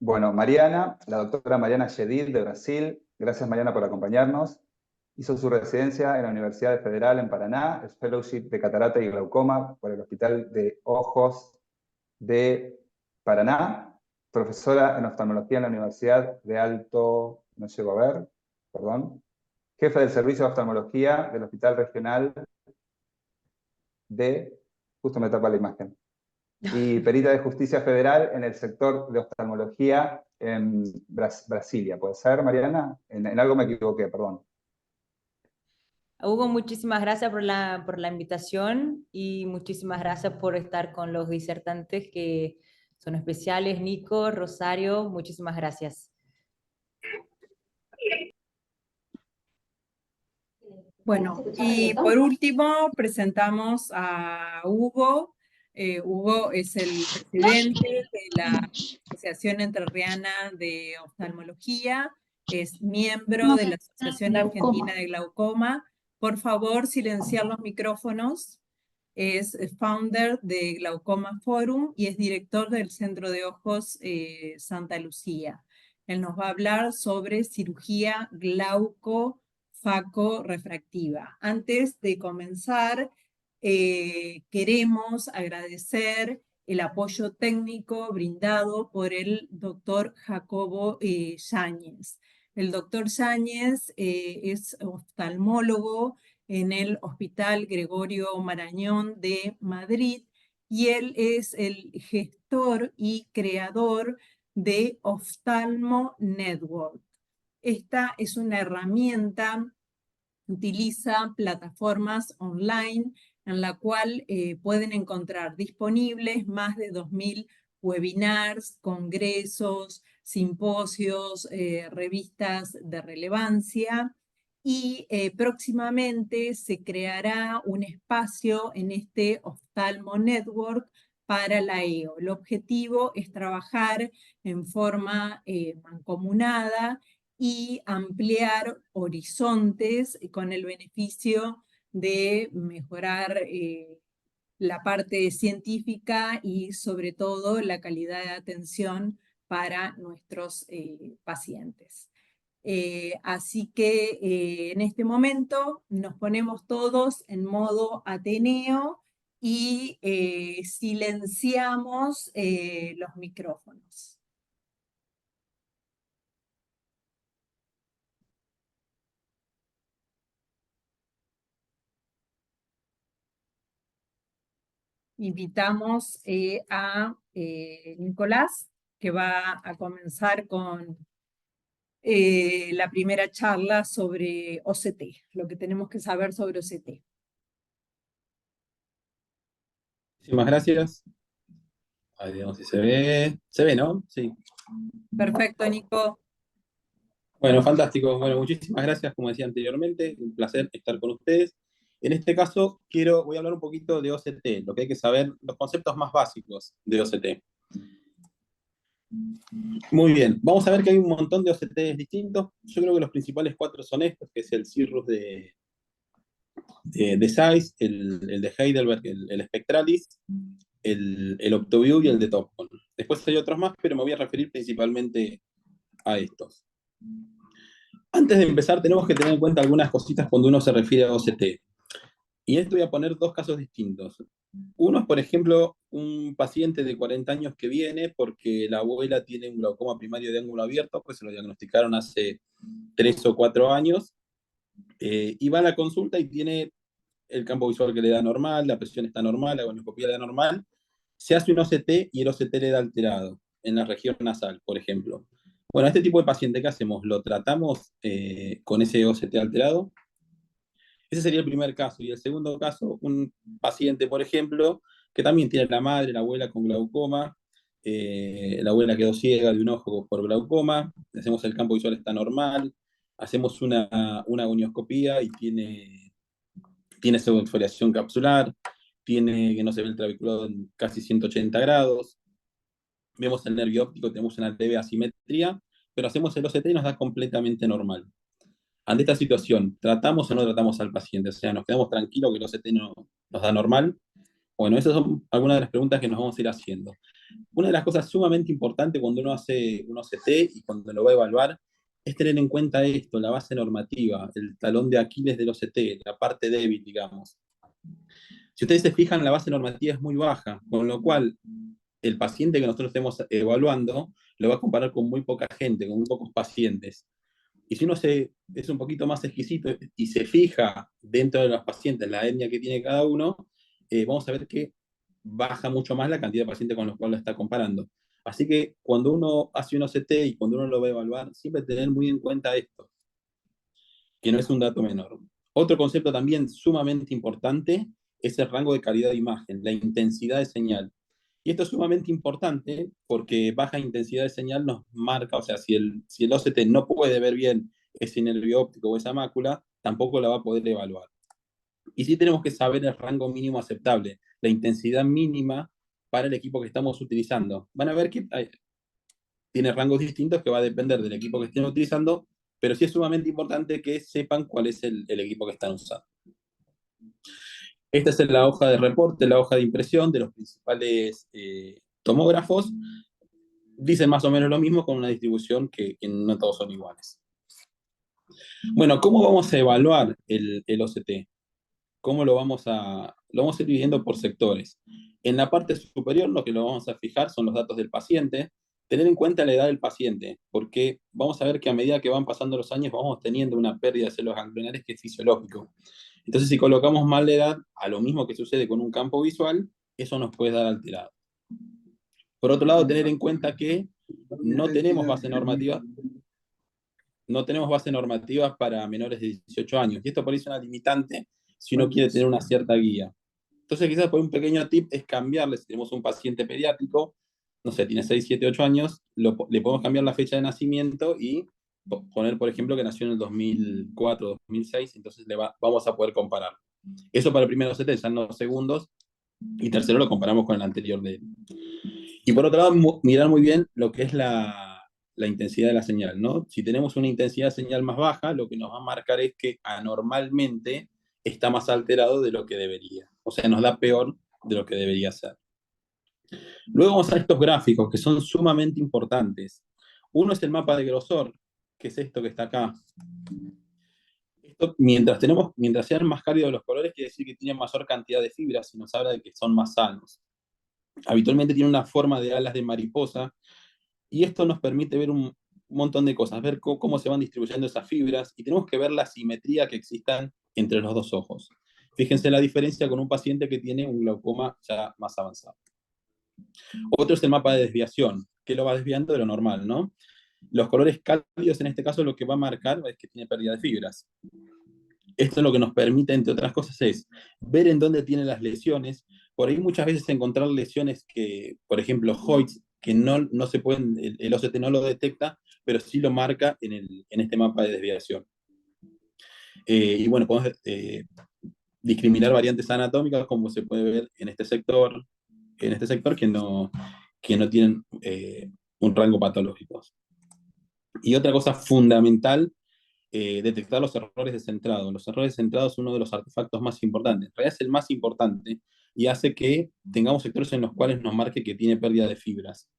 Bueno, Mariana, la doctora Mariana Jedid de Brasil, gracias Mariana por acompañarnos. Hizo su residencia en la Universidad Federal en Paraná, el fellowship de catarata y glaucoma por el Hospital de Ojos de Paraná, profesora en oftalmología en la Universidad de Alto, no llego a ver, perdón, jefe del servicio de oftalmología del Hospital Regional de, justo me tapa la imagen, y perita de justicia federal en el sector de oftalmología en Brasilia. ¿Puede ser, Mariana? En algo me equivoqué, perdón. Hugo, muchísimas gracias por la invitación y muchísimas gracias por estar con los disertantes que son especiales. Nico, Rosario, muchísimas gracias. Bueno, y por último presentamos a Hugo. Hugo es el presidente de la Asociación Entrerriana de Oftalmología, es miembro de la Asociación Argentina de Glaucoma. Por favor, silenciar los micrófonos. Es founder de Glaucoma Forum y es director del Centro de Ojos Santa Lucía. Él nos va a hablar sobre cirugía glauco-faco-refractiva. Antes de comenzar, queremos agradecer el apoyo técnico brindado por el doctor Jacobo Yáñez. El doctor Yáñez es oftalmólogo en el Hospital Gregorio Marañón de Madrid y él es el gestor y creador de Oftalmo Network. Esta es una herramienta que utiliza plataformas online en la cual pueden encontrar disponibles más de 2000 webinars, congresos, simposios, revistas de relevancia. Y próximamente se creará un espacio en este Oftalmo Network para la EO. El objetivo es trabajar en forma mancomunada y ampliar horizontes con el beneficio de mejorar la parte científica y sobre todo la calidad de atención para nuestros pacientes. Así que en este momento nos ponemos todos en modo Ateneo y silenciamos los micrófonos. Invitamos a Nicolás, que va a comenzar con la primera charla sobre OCT, lo que tenemos que saber sobre OCT. Muchísimas gracias. Ahí veamos si se ve. ¿Se ve, no? Sí. Perfecto, Nico. Bueno, fantástico. Bueno, muchísimas gracias, como decía anteriormente. Un placer estar con ustedes. En este caso, voy a hablar un poquito de OCT, lo que hay que saber, los conceptos más básicos de OCT. Muy bien, vamos a ver que hay un montón de OCTs distintos. Yo creo que los principales cuatro son estos, que es el Cirrus de Zeiss, el de Heidelberg, el Spectralis, el Optoview y el de Topcon. Después hay otros más, pero me voy a referir principalmente a estos. Antes de empezar, tenemos que tener en cuenta algunas cositas cuando uno se refiere a OCT. Y en esto voy a poner dos casos distintos. Uno es, por ejemplo, un paciente de 40 años que viene porque la abuela tiene un glaucoma primario de ángulo abierto, pues se lo diagnosticaron hace 3 o 4 años, y va a la consulta y tiene el campo visual que le da normal, la presión está normal, la gonioscopía le da normal, se hace un OCT y el OCT le da alterado en la región nasal, por ejemplo. Bueno, a este tipo de paciente, ¿qué hacemos? ¿Lo tratamos con ese OCT alterado? Ese sería el primer caso. Y el segundo caso, un paciente, por ejemplo, que también tiene la madre, la abuela con glaucoma, la abuela quedó ciega de un ojo por glaucoma, hacemos el campo visual está normal, hacemos una gonioscopía y tiene pseudoexfoliación capsular, tiene que no se ve el trabeculado en casi 180 grados, vemos el nervio óptico, tenemos una leve asimetría, pero hacemos el OCT y nos da completamente normal. Ante esta situación, ¿tratamos o no tratamos al paciente? O sea, ¿nos quedamos tranquilos que el OCT no nos da normal? Bueno, esas son algunas de las preguntas que nos vamos a ir haciendo. Una de las cosas sumamente importantes cuando uno hace un OCT y cuando lo va a evaluar es tener en cuenta esto, la base normativa, el talón de Aquiles del OCT, la parte débil, digamos. Si ustedes se fijan, la base normativa es muy baja, con lo cual el paciente que nosotros estemos evaluando lo va a comparar con muy poca gente, con muy pocos pacientes. Y si uno es un poquito más exquisito y se fija dentro de los pacientes la etnia que tiene cada uno, vamos a ver que baja mucho más la cantidad de pacientes con los cuales lo está comparando. Así que cuando uno hace un OCT y cuando uno lo va a evaluar, siempre tener muy en cuenta esto, que no es un dato menor. Otro concepto también sumamente importante es el rango de calidad de imagen, la intensidad de señal. Y esto es sumamente importante porque baja intensidad de señal nos marca, o sea, si el OCT no puede ver bien ese nervio óptico o esa mácula, tampoco la va a poder evaluar. Y sí tenemos que saber el rango mínimo aceptable, la intensidad mínima para el equipo que estamos utilizando. Van a ver que tiene rangos distintos que va a depender del equipo que estén utilizando, pero sí es sumamente importante que sepan cuál es el equipo que están usando. Esta es la hoja de reporte, la hoja de impresión de los principales tomógrafos. Dicen más o menos lo mismo con una distribución que no todos son iguales. Bueno, ¿cómo vamos a evaluar el OCT? ¿Cómo lo vamos a ir dividiendo por sectores? En la parte superior lo que lo vamos a fijar son los datos del paciente, tener en cuenta la edad del paciente, porque vamos a ver que a medida que van pasando los años vamos teniendo una pérdida de células ganglionares que es fisiológico. Entonces, si colocamos mal la edad, a lo mismo que sucede con un campo visual, eso nos puede dar alterado. Por otro lado, tener en cuenta que no tenemos base normativa para menores de 18 años, y esto por ahí es una limitante si uno quiere tener una cierta guía. Entonces, quizás por un pequeño tip es cambiarle, si tenemos un paciente pediátrico, no sé, tiene 6, 7, 8 años, le podemos cambiar la fecha de nacimiento y poner, por ejemplo, que nació en el 2004, 2006, entonces vamos a poder comparar. Eso para el primero OCT, ya en los segundos, y tercero lo comparamos con el anterior de él. Y por otro lado, mirar muy bien lo que es la intensidad de la señal, ¿no? Si tenemos una intensidad de señal más baja, lo que nos va a marcar es que anormalmente está más alterado de lo que debería. O sea, nos da peor de lo que debería ser. Luego vamos a estos gráficos que son sumamente importantes. Uno es el mapa de grosor, que es esto que está acá. Esto, mientras sean más cálidos los colores, quiere decir que tienen mayor cantidad de fibras y nos habla de que son más sanos. Habitualmente tiene una forma de alas de mariposa y esto nos permite ver un montón de cosas, ver cómo se van distribuyendo esas fibras y tenemos que ver la simetría que existan entre los dos ojos. Fíjense la diferencia con un paciente que tiene un glaucoma ya más avanzado. Otro es el mapa de desviación, que lo va desviando de lo normal, ¿no? Los colores cálidos en este caso lo que va a marcar es que tiene pérdida de fibras. Esto lo que nos permite, entre otras cosas, es ver en dónde tiene las lesiones. Por ahí muchas veces encontrar lesiones que, por ejemplo, Hoyts, que no se pueden, el OCT no lo detecta, pero sí lo marca en este mapa de desviación. Y bueno, podemos discriminar variantes anatómicas como se puede ver en este sector que no tienen un rango patológico. Y otra cosa fundamental, detectar los errores de centrado. Los errores de centrado es uno de los artefactos más importantes. En realidad es el más importante y hace que tengamos sectores en los cuales nos marque que tiene pérdida de fibras.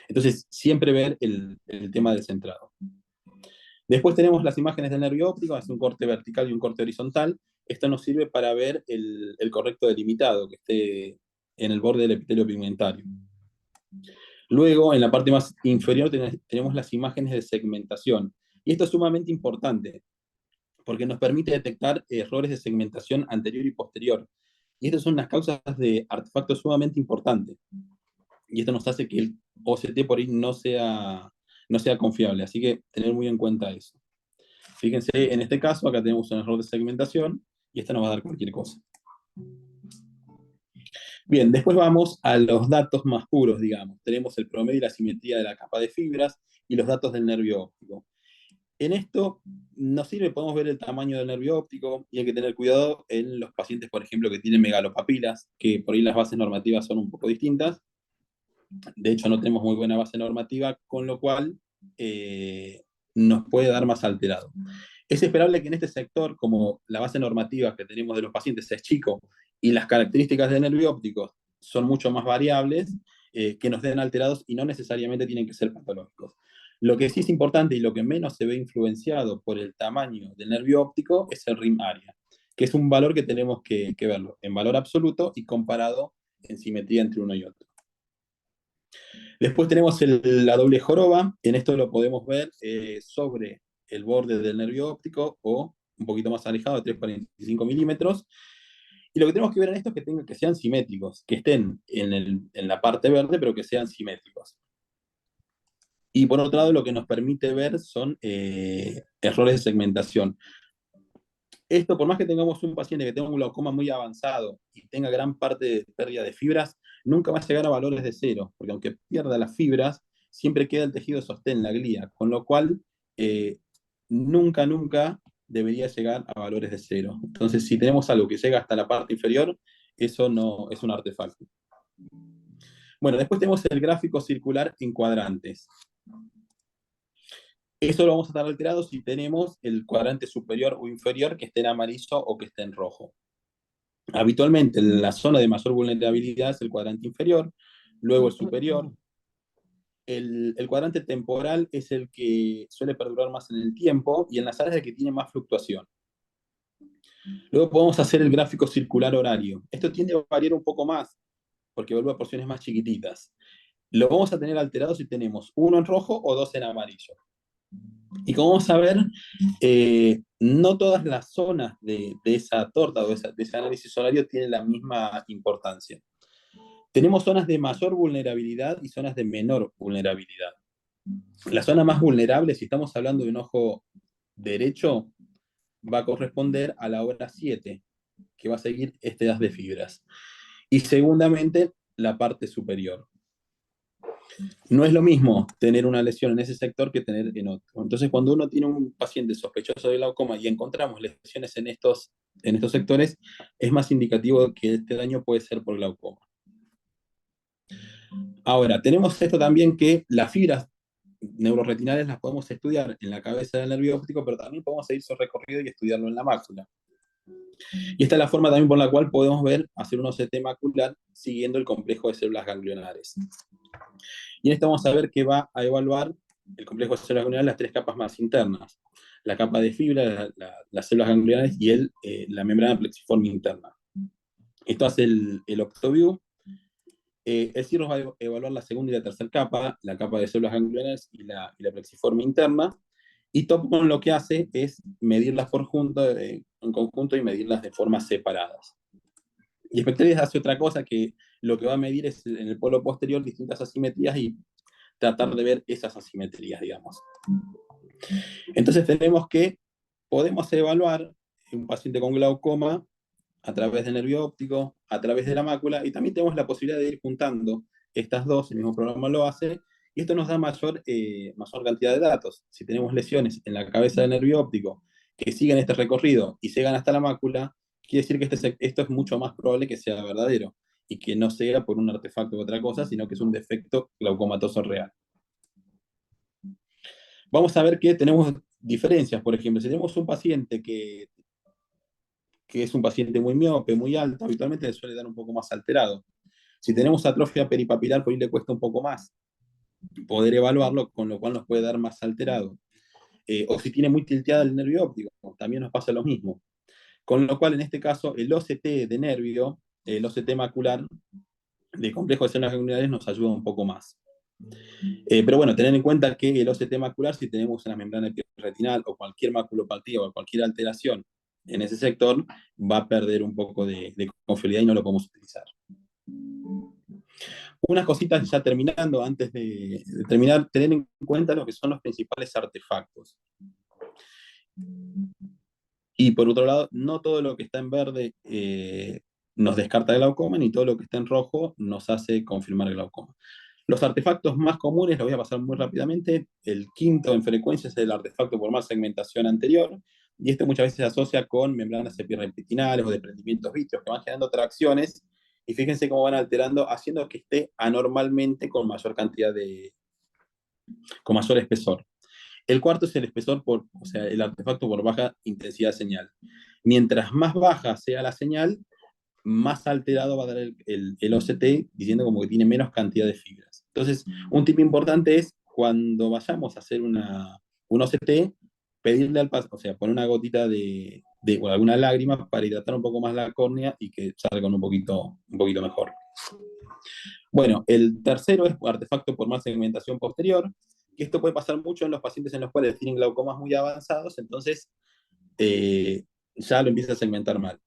Entonces, siempre ver el tema del centrado. Después tenemos las imágenes del nervio óptico, hace un corte vertical y un corte horizontal. Esto nos sirve para ver el correcto delimitado que esté en el borde del epitelio pigmentario. Luego, en la parte más inferior tenemos las imágenes de segmentación. Y esto es sumamente importante, porque nos permite detectar errores de segmentación anterior y posterior. Y estas son unas causas de artefactos sumamente importantes. Y esto nos hace que el OCT por ahí no sea confiable. Así que tener muy en cuenta eso. Fíjense, en este caso, acá tenemos un error de segmentación, y esta nos va a dar cualquier cosa. Bien, después vamos a los datos más puros, digamos. Tenemos el promedio y la simetría de la capa de fibras y los datos del nervio óptico. En esto nos sirve, podemos ver el tamaño del nervio óptico y hay que tener cuidado en los pacientes, por ejemplo, que tienen megalopapilas, que por ahí las bases normativas son un poco distintas. De hecho, no tenemos muy buena base normativa, con lo cual nos puede dar más alterado. Es esperable que en este sector, como la base normativa que tenemos de los pacientes es chico y las características del nervio óptico son mucho más variables que nos den alterados y no necesariamente tienen que ser patológicos. Lo que sí es importante y lo que menos se ve influenciado por el tamaño del nervio óptico es el RIM area, que es un valor que tenemos que verlo en valor absoluto y comparado en simetría entre uno y otro. Después tenemos la doble joroba. En esto lo podemos ver sobre el borde del nervio óptico o un poquito más alejado, de 3,45 milímetros. Y lo que tenemos que ver en esto es que sean simétricos, que estén en la parte verde, pero que sean simétricos. Y por otro lado, lo que nos permite ver son errores de segmentación. Esto, por más que tengamos un paciente que tenga un glaucoma muy avanzado y tenga gran parte de pérdida de fibras, nunca va a llegar a valores de 0, porque aunque pierda las fibras, siempre queda el tejido de sostén, la glía, con lo cual nunca debería llegar a valores de 0. Entonces, si tenemos algo que llega hasta la parte inferior, eso no es un artefacto. Bueno, después tenemos el gráfico circular en cuadrantes. Eso lo vamos a estar alterado si tenemos el cuadrante superior o inferior que esté en amarillo o que esté en rojo. Habitualmente la zona de mayor vulnerabilidad es el cuadrante inferior, luego el superior. El cuadrante temporal es el que suele perdurar más en el tiempo y en las áreas de que tiene más fluctuación. Luego podemos hacer el gráfico circular horario. Esto tiende a variar un poco más, porque vuelve a porciones más chiquititas. Lo vamos a tener alterado si tenemos uno en rojo o dos en amarillo. Y como vamos a ver, no todas las zonas de esa torta o de ese análisis horario tienen la misma importancia. Tenemos zonas de mayor vulnerabilidad y zonas de menor vulnerabilidad. La zona más vulnerable, si estamos hablando de un ojo derecho, va a corresponder a la hora 7, que va a seguir este haz de fibras. Y segundamente, la parte superior. No es lo mismo tener una lesión en ese sector que tener en otro. Entonces, cuando uno tiene un paciente sospechoso de glaucoma y encontramos lesiones en estos sectores, es más indicativo de que este daño puede ser por glaucoma. Ahora, tenemos esto también que las fibras neuroretinales las podemos estudiar en la cabeza del nervio óptico, pero también podemos seguir su recorrido y estudiarlo en la mácula. Y esta es la forma también por la cual podemos hacer un OCT macular siguiendo el complejo de células ganglionares. Y en esto vamos a ver que va a evaluar el complejo de células ganglionares las tres capas más internas. La capa de fibra, las células ganglionares y la membrana plexiforme interna. Esto hace el OptoView. El CIRRUS va a evaluar la segunda y la tercera capa, la capa de células ganglionares y la plexiforme interna. Y TOPCon lo que hace es medirlas en conjunto y medirlas de formas separadas. Y Spectralis hace otra cosa, que lo que va a medir es en el polo posterior distintas asimetrías y tratar de ver esas asimetrías, digamos. Entonces tenemos que podemos evaluar un paciente con glaucoma a través del nervio óptico, a través de la mácula, y también tenemos la posibilidad de ir juntando estas dos, el mismo programa lo hace, y esto nos da mayor cantidad de datos. Si tenemos lesiones en la cabeza del nervio óptico que siguen este recorrido y llegan hasta la mácula, quiere decir que esto es mucho más probable que sea verdadero, y que no sea por un artefacto u otra cosa, sino que es un defecto glaucomatoso real. Vamos a ver que tenemos diferencias. Por ejemplo, si tenemos un paciente que es un paciente muy miope, muy alto, habitualmente le suele dar un poco más alterado. Si tenemos atrofia peripapilar, por ahí le cuesta un poco más poder evaluarlo, con lo cual nos puede dar más alterado. O si tiene muy tilteada el nervio óptico, también nos pasa lo mismo. Con lo cual, en este caso, el OCT de nervio, el OCT macular de complejo de células ganglionares nos ayuda un poco más. Pero bueno, tener en cuenta que el OCT macular, si tenemos una membrana retinal o cualquier maculopatía o cualquier alteración en ese sector, va a perder un poco de confiabilidad y no lo podemos utilizar. Unas cositas ya terminando, antes de terminar, tener en cuenta lo que son los principales artefactos. Y por otro lado, no todo lo que está en verde nos descarta glaucoma, ni todo lo que está en rojo nos hace confirmar glaucoma. Los artefactos más comunes, los voy a pasar muy rápidamente. El quinto en frecuencia es el artefacto por más segmentación anterior, y este muchas veces se asocia con membranas epirretinales o desprendimientos vítreos que van generando tracciones, y fíjense cómo van alterando, haciendo que esté anormalmente con mayor cantidad con mayor espesor. El cuarto es el espesor o sea, el artefacto por baja intensidad de señal. Mientras más baja sea la señal, más alterado va a dar el OCT, diciendo como que tiene menos cantidad de fibras. Entonces, un tip importante es cuando vayamos a hacer un OCT, pedirle al paciente, o sea, poner una gotita o alguna lágrima para hidratar un poco más la córnea y que salga un poquito mejor. Bueno, el tercero es artefacto por mal segmentación posterior, que esto puede pasar mucho en los pacientes en los cuales tienen glaucomas muy avanzados, entonces ya lo empieza a segmentar mal.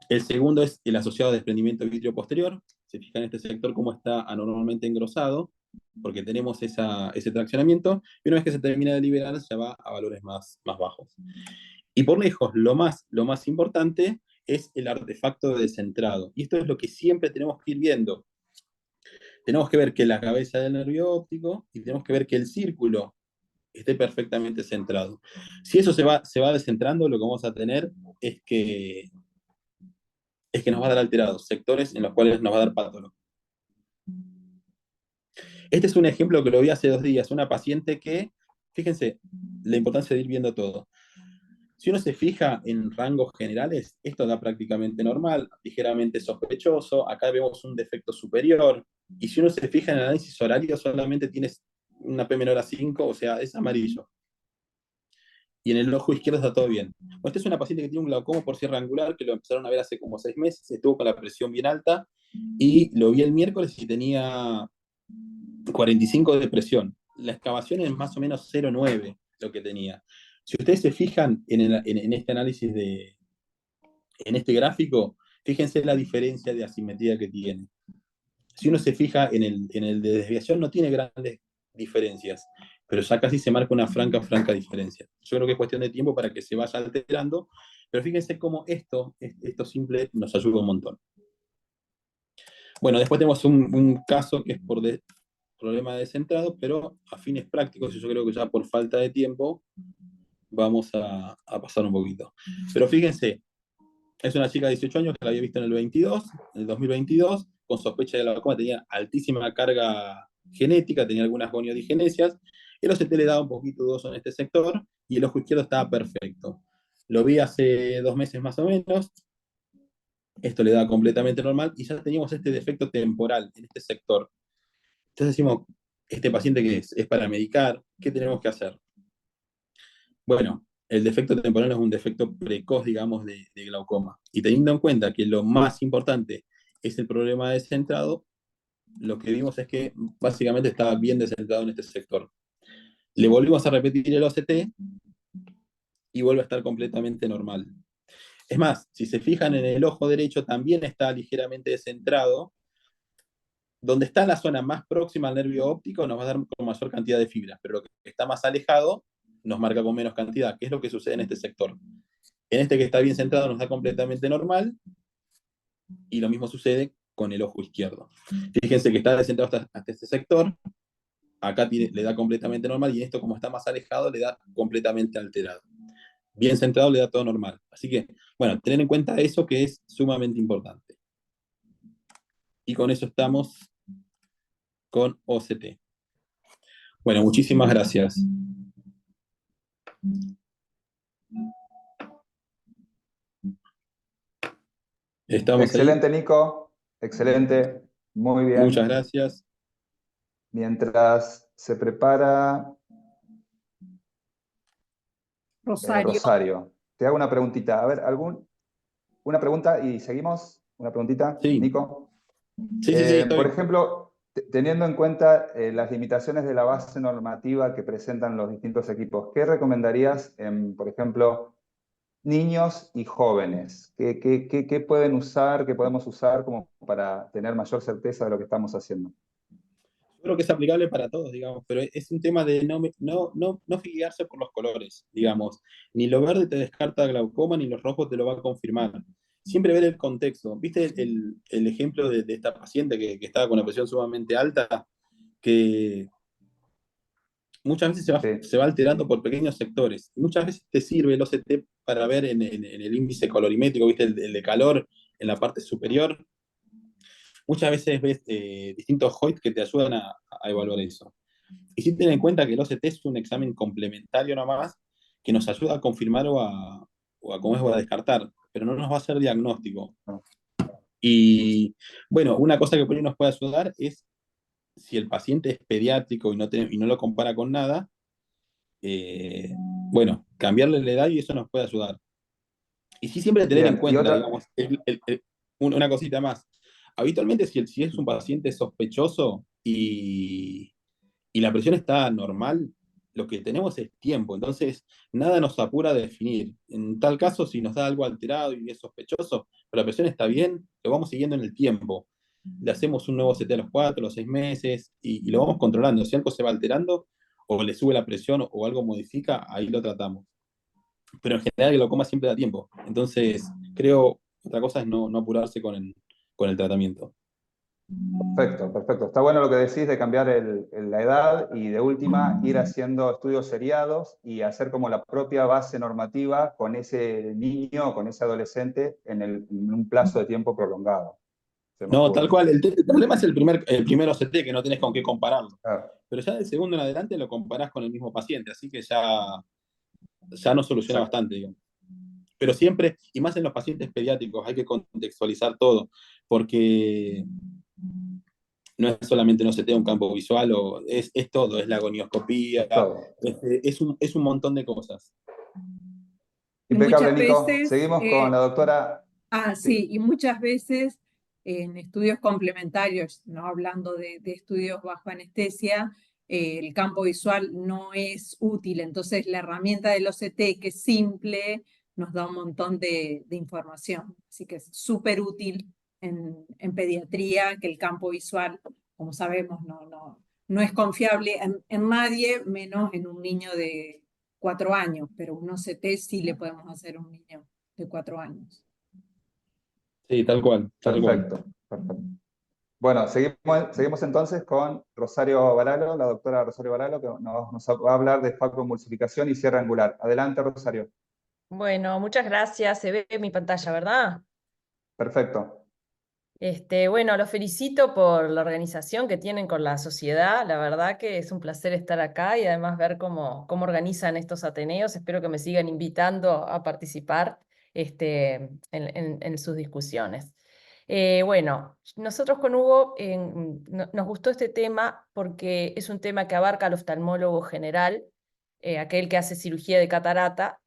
El segundo es el asociado a desprendimiento de vitrio posterior. Se fija en este sector cómo está anormalmente engrosado, porque tenemos ese traccionamiento, y una vez que se termina de liberar, ya va a valores más bajos. Y por lejos, lo más importante es el artefacto de descentrado. Y esto es lo que siempre tenemos que ir viendo. Tenemos que ver que la cabeza del nervio óptico y tenemos que ver que el círculo esté perfectamente centrado. Si eso se va descentrando, lo que vamos a tener es que nos va a dar alterados, sectores en los cuales nos va a dar patólogo. Este es un ejemplo que lo vi hace 2 días, una paciente que, fíjense, la importancia de ir viendo todo. Si uno se fija en rangos generales, esto da prácticamente normal, ligeramente sospechoso, acá vemos un defecto superior, y si uno se fija en el análisis horario, solamente tienes una P menor a 5, o sea, es amarillo. Y en el ojo izquierdo está todo bien. Bueno, esta es una paciente que tiene un glaucoma por cierre angular, que lo empezaron a ver hace como 6 meses, estuvo con la presión bien alta, y lo vi el miércoles y tenía 45 de presión. La excavación es más o menos 0,9 lo que tenía. Si ustedes se fijan en este análisis en este gráfico, fíjense la diferencia de asimetría que tiene. Si uno se fija en el de desviación, no tiene grandes diferencias, pero ya casi se marca una franca diferencia. Yo creo que es cuestión de tiempo para que se vaya alterando, pero fíjense cómo esto simple nos ayuda un montón. Bueno, después tenemos un caso que es por problema de descentrado, pero a fines prácticos, y yo creo que ya por falta de tiempo, vamos a pasar un poquito. Pero fíjense, es una chica de 18 años que la había visto en el 2022, con sospecha de glaucoma, tenía altísima carga genética, tenía algunas goniodigenesias, el OCT le daba un poquito dudoso en este sector, y el ojo izquierdo estaba perfecto. Lo vi hace 2 meses más o menos, esto le da completamente normal, y ya teníamos este defecto temporal en este sector. Entonces decimos, ¿este paciente qué es? ¿Es para medicar? ¿Qué tenemos que hacer? Bueno, el defecto temporal es un defecto precoz, digamos, de glaucoma. Y teniendo en cuenta que lo más importante es el problema descentrado, lo que vimos es que básicamente estaba bien descentrado en este sector. Le volvimos a repetir el OCT y vuelve a estar completamente normal. Es más, si se fijan en el ojo derecho, también está ligeramente descentrado. Donde está la zona más próxima al nervio óptico nos va a dar con mayor cantidad de fibras, pero lo que está más alejado nos marca con menos cantidad, que es lo que sucede en este sector. En este que está bien centrado nos da completamente normal, y lo mismo sucede con el ojo izquierdo. Fíjense que está descentrado hasta este sector, acá le da completamente normal, y en esto como está más alejado le da completamente alterado. Bien centrado le da todo normal. Así que, bueno, tener en cuenta eso que es sumamente importante. Y con eso estamos con OCT. Bueno, muchísimas gracias. Estamos Excelente, ahí. Nico. Excelente. Muy bien. Muchas gracias. Mientras se prepara Rosario. Rosario, te hago una preguntita. A ver, una pregunta y seguimos. Una preguntita, Sí. Nico. Sí, estoy. Por ejemplo, teniendo en cuenta las limitaciones de la base normativa que presentan los distintos equipos, ¿qué recomendarías en, por ejemplo, niños y jóvenes? ¿Qué pueden usar, qué podemos usar como para tener mayor certeza de lo que estamos haciendo? Yo creo que es aplicable para todos, digamos, pero es un tema de no guiarse por los colores, digamos. Ni lo verde te descarta glaucoma, ni los rojos te lo va a confirmar. Siempre ver el contexto. ¿Viste el ejemplo de esta paciente que estaba con una presión sumamente alta? Que muchas veces Sí. se va alterando por pequeños sectores. Y muchas veces te sirve el OCT para ver en el índice colorimétrico, ¿viste? El de calor en la parte superior. Muchas veces ves distintos HOIT que te ayudan a evaluar eso. Y sí ten en cuenta que el OCT es un examen complementario nomás que nos ayuda a confirmar o a descartar, pero no nos va a hacer diagnóstico. Y bueno, una cosa que por ahí nos puede ayudar es si el paciente es pediátrico y no lo compara con nada, bueno, cambiarle la edad y eso nos puede ayudar. Y sí siempre tener en Bien, y cuenta, otra, digamos, una cosita más. Habitualmente si es un paciente sospechoso y la presión está normal, lo que tenemos es tiempo, entonces nada nos apura a definir. En tal caso, si nos da algo alterado y es sospechoso, pero la presión está bien, lo vamos siguiendo en el tiempo. Le hacemos un nuevo CT a los 4, los 6 meses y lo vamos controlando. Si algo se va alterando o le sube la presión o algo modifica, ahí lo tratamos. Pero en general el glaucoma siempre da tiempo. Entonces, creo, otra cosa es no apurarse con el tratamiento. perfecto, perfecto. Está bueno lo que decís de cambiar la edad y de última ir haciendo estudios seriados y hacer como la propia base normativa con ese niño o con ese adolescente en un plazo de tiempo prolongado. Se me No, tal ocurre. cual. El problema es el primer OCT, que no tenés con qué compararlo. Claro, Pero ya del segundo en adelante lo comparás con el mismo paciente, así que ya nos soluciona exacto. bastante, digamos. Pero siempre, y más en los pacientes pediátricos, hay que contextualizar todo, porque no es solamente un OCT, un campo visual, es todo, es la gonioscopía, Es todo. es un montón de cosas. Y Impecable, muchas Nico. veces, Seguimos con la doctora. sí, Sí, y muchas veces en estudios complementarios, no hablando de estudios bajo anestesia, el campo visual no es útil. Entonces, la herramienta del OCT, que es simple, nos da un montón de información. Así que es súper útil en pediatría, que el campo visual, como sabemos, no es confiable en nadie, menos en un niño de 4 años, pero un OCT sí le podemos hacer a un niño de 4 años. Sí, tal cual, tal cual. perfecto, perfecto. Bueno, seguimos entonces con Rosario Varalo, la doctora Rosario Varalo, que nos va a hablar de facomulsificación y cierre angular. Adelante, Rosario. Bueno, muchas gracias. Se ve mi pantalla, ¿verdad? Perfecto. Bueno, los felicito por la organización que tienen con la sociedad. La verdad que es un placer estar acá y además ver cómo organizan estos ateneos. Espero que me sigan invitando a participar en sus discusiones. Bueno, nosotros con Hugo nos gustó este tema porque es un tema que abarca al oftalmólogo general, aquel que hace cirugía de catarata,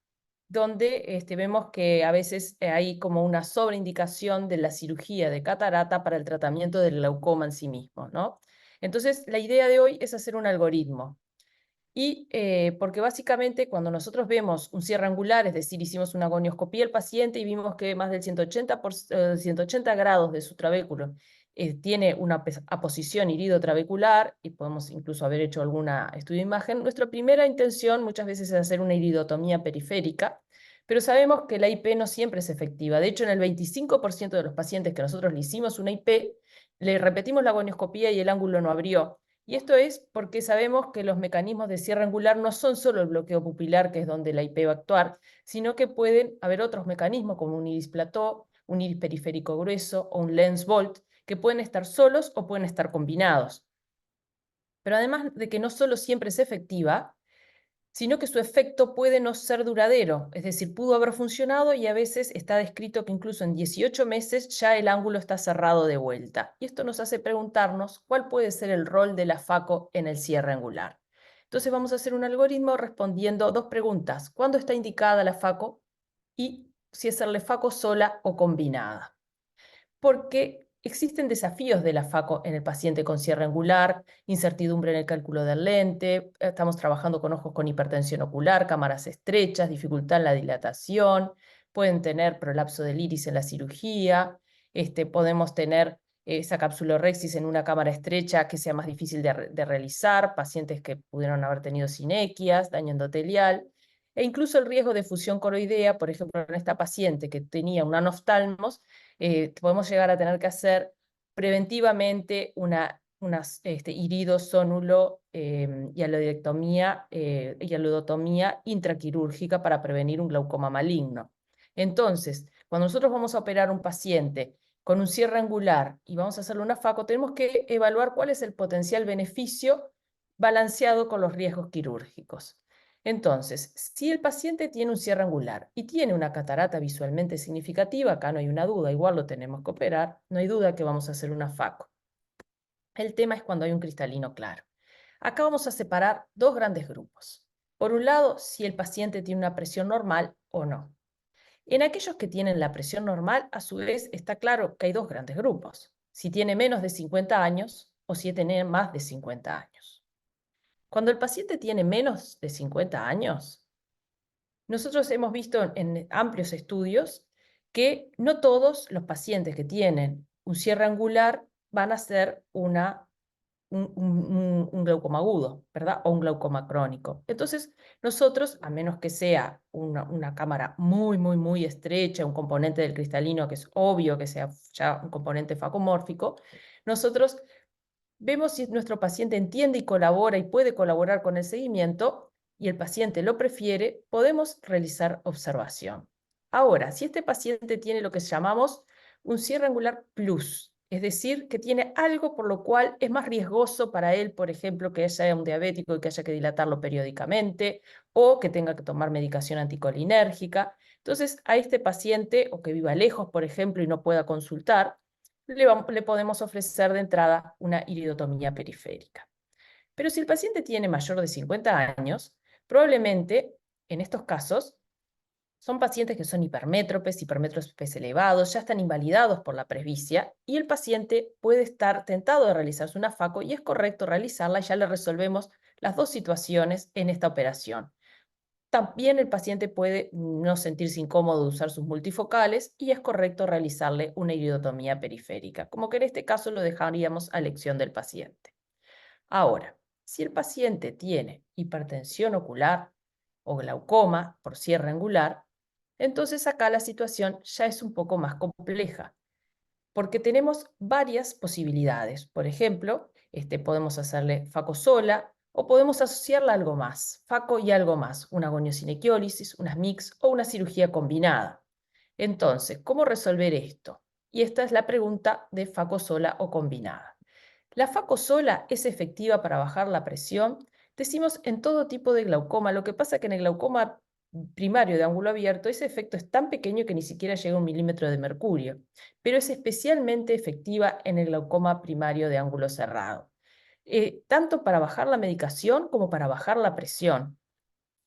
donde vemos que a veces hay como una sobreindicación de la cirugía de catarata para el tratamiento del glaucoma en sí mismo, ¿no? Entonces, la idea de hoy es hacer un algoritmo. Y porque básicamente cuando nosotros vemos un cierre angular, es decir, hicimos una gonioscopía al paciente y vimos que más del 180 grados de su trabéculo tiene una aposición iridotrabecular, y podemos incluso haber hecho algún estudio de imagen, nuestra primera intención muchas veces es hacer una iridotomía periférica, pero sabemos que la IP no siempre es efectiva. De hecho, en el 25% de los pacientes que nosotros le hicimos una IP, le repetimos la gonioscopía y el ángulo no abrió. Y esto es porque sabemos que los mecanismos de cierre angular no son solo el bloqueo pupilar, que es donde la IP va a actuar, sino que pueden haber otros mecanismos como un iris plató, un iris periférico grueso o un lens bolt, que pueden estar solos o pueden estar combinados. Pero además de que no solo siempre es efectiva, sino que su efecto puede no ser duradero, es decir, pudo haber funcionado y a veces está descrito que incluso en 18 meses ya el ángulo está cerrado de vuelta. Y esto nos hace preguntarnos cuál puede ser el rol de la FACO en el cierre angular. Entonces vamos a hacer un algoritmo respondiendo dos preguntas: ¿cuándo está indicada la FACO? Y si hacerle FACO sola o combinada. Porque existen desafíos de la FACO en el paciente con cierre angular, incertidumbre en el cálculo del lente, estamos trabajando con ojos con hipertensión ocular, cámaras estrechas, dificultad en la dilatación, pueden tener prolapso del iris en la cirugía, podemos tener esa capsulorhexis en una cámara estrecha que sea más difícil de realizar, pacientes que pudieron haber tenido sinequias, daño endotelial, e incluso el riesgo de fusión coroidea, por ejemplo, en esta paciente que tenía un anoftalmos, podemos llegar a tener que hacer preventivamente una irido, sónulo y alodotomía intraquirúrgica para prevenir un glaucoma maligno. Entonces, cuando nosotros vamos a operar a un paciente con un cierre angular y vamos a hacerle una FACO, tenemos que evaluar cuál es el potencial beneficio balanceado con los riesgos quirúrgicos. Entonces, si el paciente tiene un cierre angular y tiene una catarata visualmente significativa, acá no hay una duda, igual lo tenemos que operar, no hay duda que vamos a hacer una FACO. El tema es cuando hay un cristalino claro. Acá vamos a separar dos grandes grupos. Por un lado, si el paciente tiene una presión normal o no. En aquellos que tienen la presión normal, a su vez, está claro que hay dos grandes grupos. Si tiene menos de 50 años o si tiene más de 50 años. Cuando el paciente tiene menos de 50 años, nosotros hemos visto en amplios estudios que no todos los pacientes que tienen un cierre angular van a ser un glaucoma agudo, ¿verdad? O un glaucoma crónico. Entonces, nosotros, a menos que sea una cámara muy, muy, muy estrecha, un componente del cristalino que es obvio que sea ya un componente facomórfico, nosotros vemos si nuestro paciente entiende y colabora y puede colaborar con el seguimiento y el paciente lo prefiere, podemos realizar observación. Ahora, si este paciente tiene lo que llamamos un cierre angular plus, es decir, que tiene algo por lo cual es más riesgoso para él, por ejemplo, que haya un diabético y que haya que dilatarlo periódicamente, o que tenga que tomar medicación anticolinérgica. Entonces, a este paciente, o que viva lejos, por ejemplo, y no pueda consultar, le podemos ofrecer de entrada una iridotomía periférica. Pero si el paciente tiene mayor de 50 años, probablemente en estos casos son pacientes que son hipermétropes elevados, ya están invalidados por la presbicia y el paciente puede estar tentado de realizarse una FACO y es correcto realizarla y ya le resolvemos las dos situaciones en esta operación. También el paciente puede no sentirse incómodo de usar sus multifocales y es correcto realizarle una iridotomía periférica, como que en este caso lo dejaríamos a elección del paciente. Ahora, si el paciente tiene hipertensión ocular o glaucoma por cierre angular, entonces acá la situación ya es un poco más compleja, porque tenemos varias posibilidades. Por ejemplo, podemos hacerle FACO sola o podemos asociarla a algo más, FACO y algo más, una agoniocinequiólisis, unas MICS o una cirugía combinada. Entonces, ¿cómo resolver esto? Y esta es la pregunta de FACO sola o combinada. ¿La FACO sola es efectiva para bajar la presión? Decimos en todo tipo de glaucoma. Lo que pasa es que en el glaucoma primario de ángulo abierto ese efecto es tan pequeño que ni siquiera llega a 1 milímetro de mercurio, pero es especialmente efectiva en el glaucoma primario de ángulo cerrado, tanto para bajar la medicación como para bajar la presión.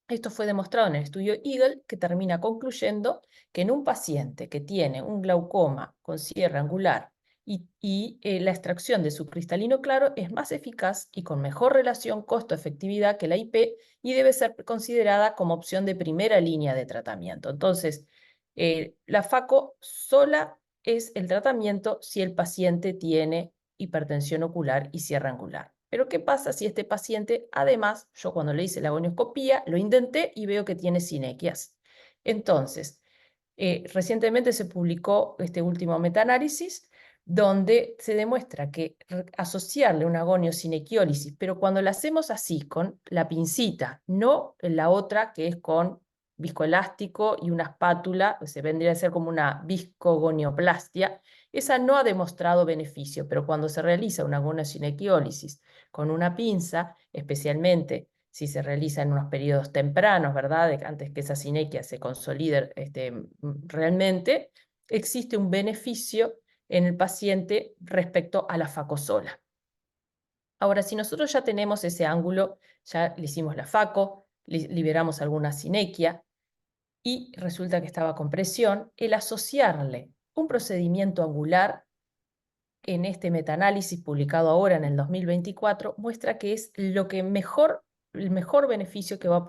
Esto fue demostrado en el estudio Eagle, que termina concluyendo que en un paciente que tiene un glaucoma con cierre angular y la extracción de su cristalino claro es más eficaz y con mejor relación costo-efectividad que la IP y debe ser considerada como opción de primera línea de tratamiento. Entonces, la FACO sola es el tratamiento si el paciente tiene hipertensión ocular y cierre angular. Pero ¿qué pasa si este paciente, además, yo cuando le hice la gonioscopía, lo intenté y veo que tiene sinequias? Entonces, recientemente se publicó este último metaanálisis donde se demuestra que asociarle una goniosinequiólisis, pero cuando la hacemos así, con la pincita, no la otra que es con viscoelástico y una espátula, se vendría a ser como una viscogonioplastia, esa no ha demostrado beneficio, pero cuando se realiza una goniosinequiólisis con una pinza, especialmente si se realiza en unos periodos tempranos, ¿verdad? Antes que esa sinequia se consolide realmente, existe un beneficio en el paciente respecto a la FACO sola. Ahora, si nosotros ya tenemos ese ángulo, ya le hicimos la FACO, liberamos alguna sinequia y resulta que estaba con presión, el asociarle un procedimiento angular en este metaanálisis publicado ahora en el 2024 muestra que es lo que el mejor beneficio que va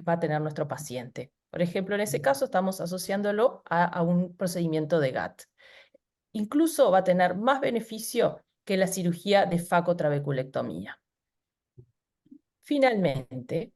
a tener nuestro paciente. Por ejemplo, en ese caso estamos asociándolo a un procedimiento de GAT. Incluso va a tener más beneficio que la cirugía de facotrabeculectomía. Finalmente,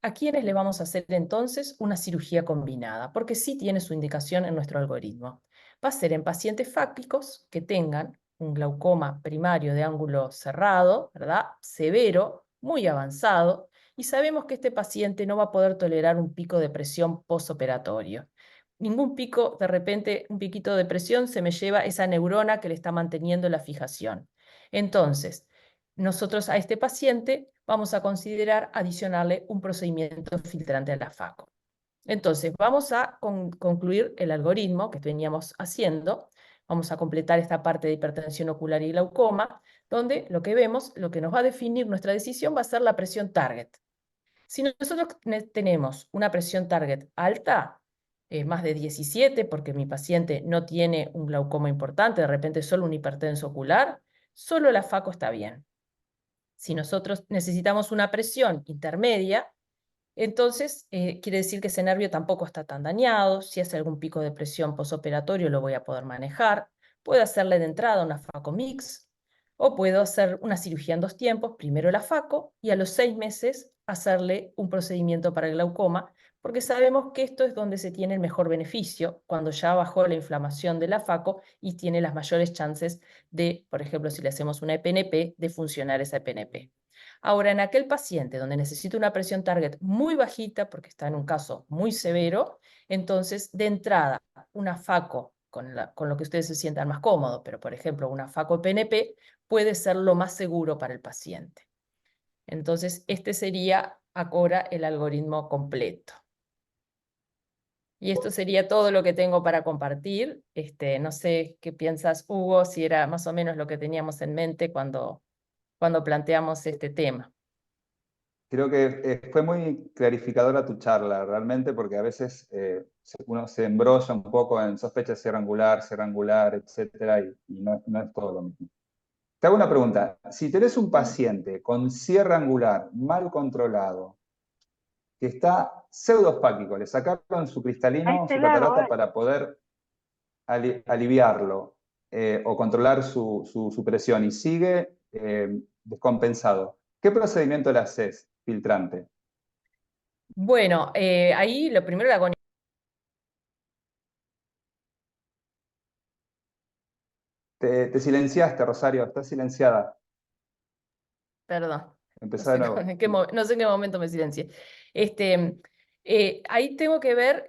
¿a quiénes le vamos a hacer entonces una cirugía combinada? Porque sí tiene su indicación en nuestro algoritmo. Va a ser en pacientes fácicos que tengan un glaucoma primario de ángulo cerrado, ¿verdad? Severo, muy avanzado, y sabemos que este paciente no va a poder tolerar un pico de presión postoperatorio. Ningún pico, de repente, un piquito de presión se me lleva esa neurona que le está manteniendo la fijación. Entonces, nosotros a este paciente vamos a considerar adicionarle un procedimiento filtrante a la FACO. Entonces, vamos a concluir el algoritmo que veníamos haciendo. Vamos a completar esta parte de hipertensión ocular y glaucoma, donde lo que vemos, lo que nos va a definir nuestra decisión va a ser la presión target. Si nosotros tenemos una presión target alta, más de 17, porque mi paciente no tiene un glaucoma importante, de repente solo un hipertenso ocular, solo la FACO está bien. Si nosotros necesitamos una presión intermedia, entonces quiere decir que ese nervio tampoco está tan dañado. Si hace algún pico de presión posoperatorio lo voy a poder manejar. Puedo hacerle de entrada una FACO mix, o puedo hacer una cirugía en 2 tiempos, primero la FACO y a los 6 meses hacerle un procedimiento para el glaucoma, porque sabemos que esto es donde se tiene el mejor beneficio, cuando ya bajó la inflamación de la FACO y tiene las mayores chances de, por ejemplo, si le hacemos una EPNP, de funcionar esa EPNP. Ahora, en aquel paciente donde necesito una presión target muy bajita, porque está en un caso muy severo, entonces, de entrada, una FACO, con lo que ustedes se sientan más cómodos, pero por ejemplo, una FACO PNP puede ser lo más seguro para el paciente. Entonces, este sería ahora el algoritmo completo. Y esto sería todo lo que tengo para compartir. No sé qué piensas, Hugo, si era más o menos lo que teníamos en mente cuando planteamos este tema. Creo que fue muy clarificadora tu charla, realmente, porque a veces uno se embrolla un poco en sospecha de cierre angular, etcétera, y no es todo lo mismo. Te hago una pregunta. Si tenés un paciente con cierre angular mal controlado, que está pseudofáquico, le sacaron su cristalino, su catarata para poder aliviarlo o controlar su presión y sigue descompensado, ¿qué procedimiento le haces filtrante? Bueno, ahí lo primero la Te silenciaste, Rosario, estás silenciada. Perdón. Empezá de nuevo. No sé en qué momento me silencié. Ahí tengo que ver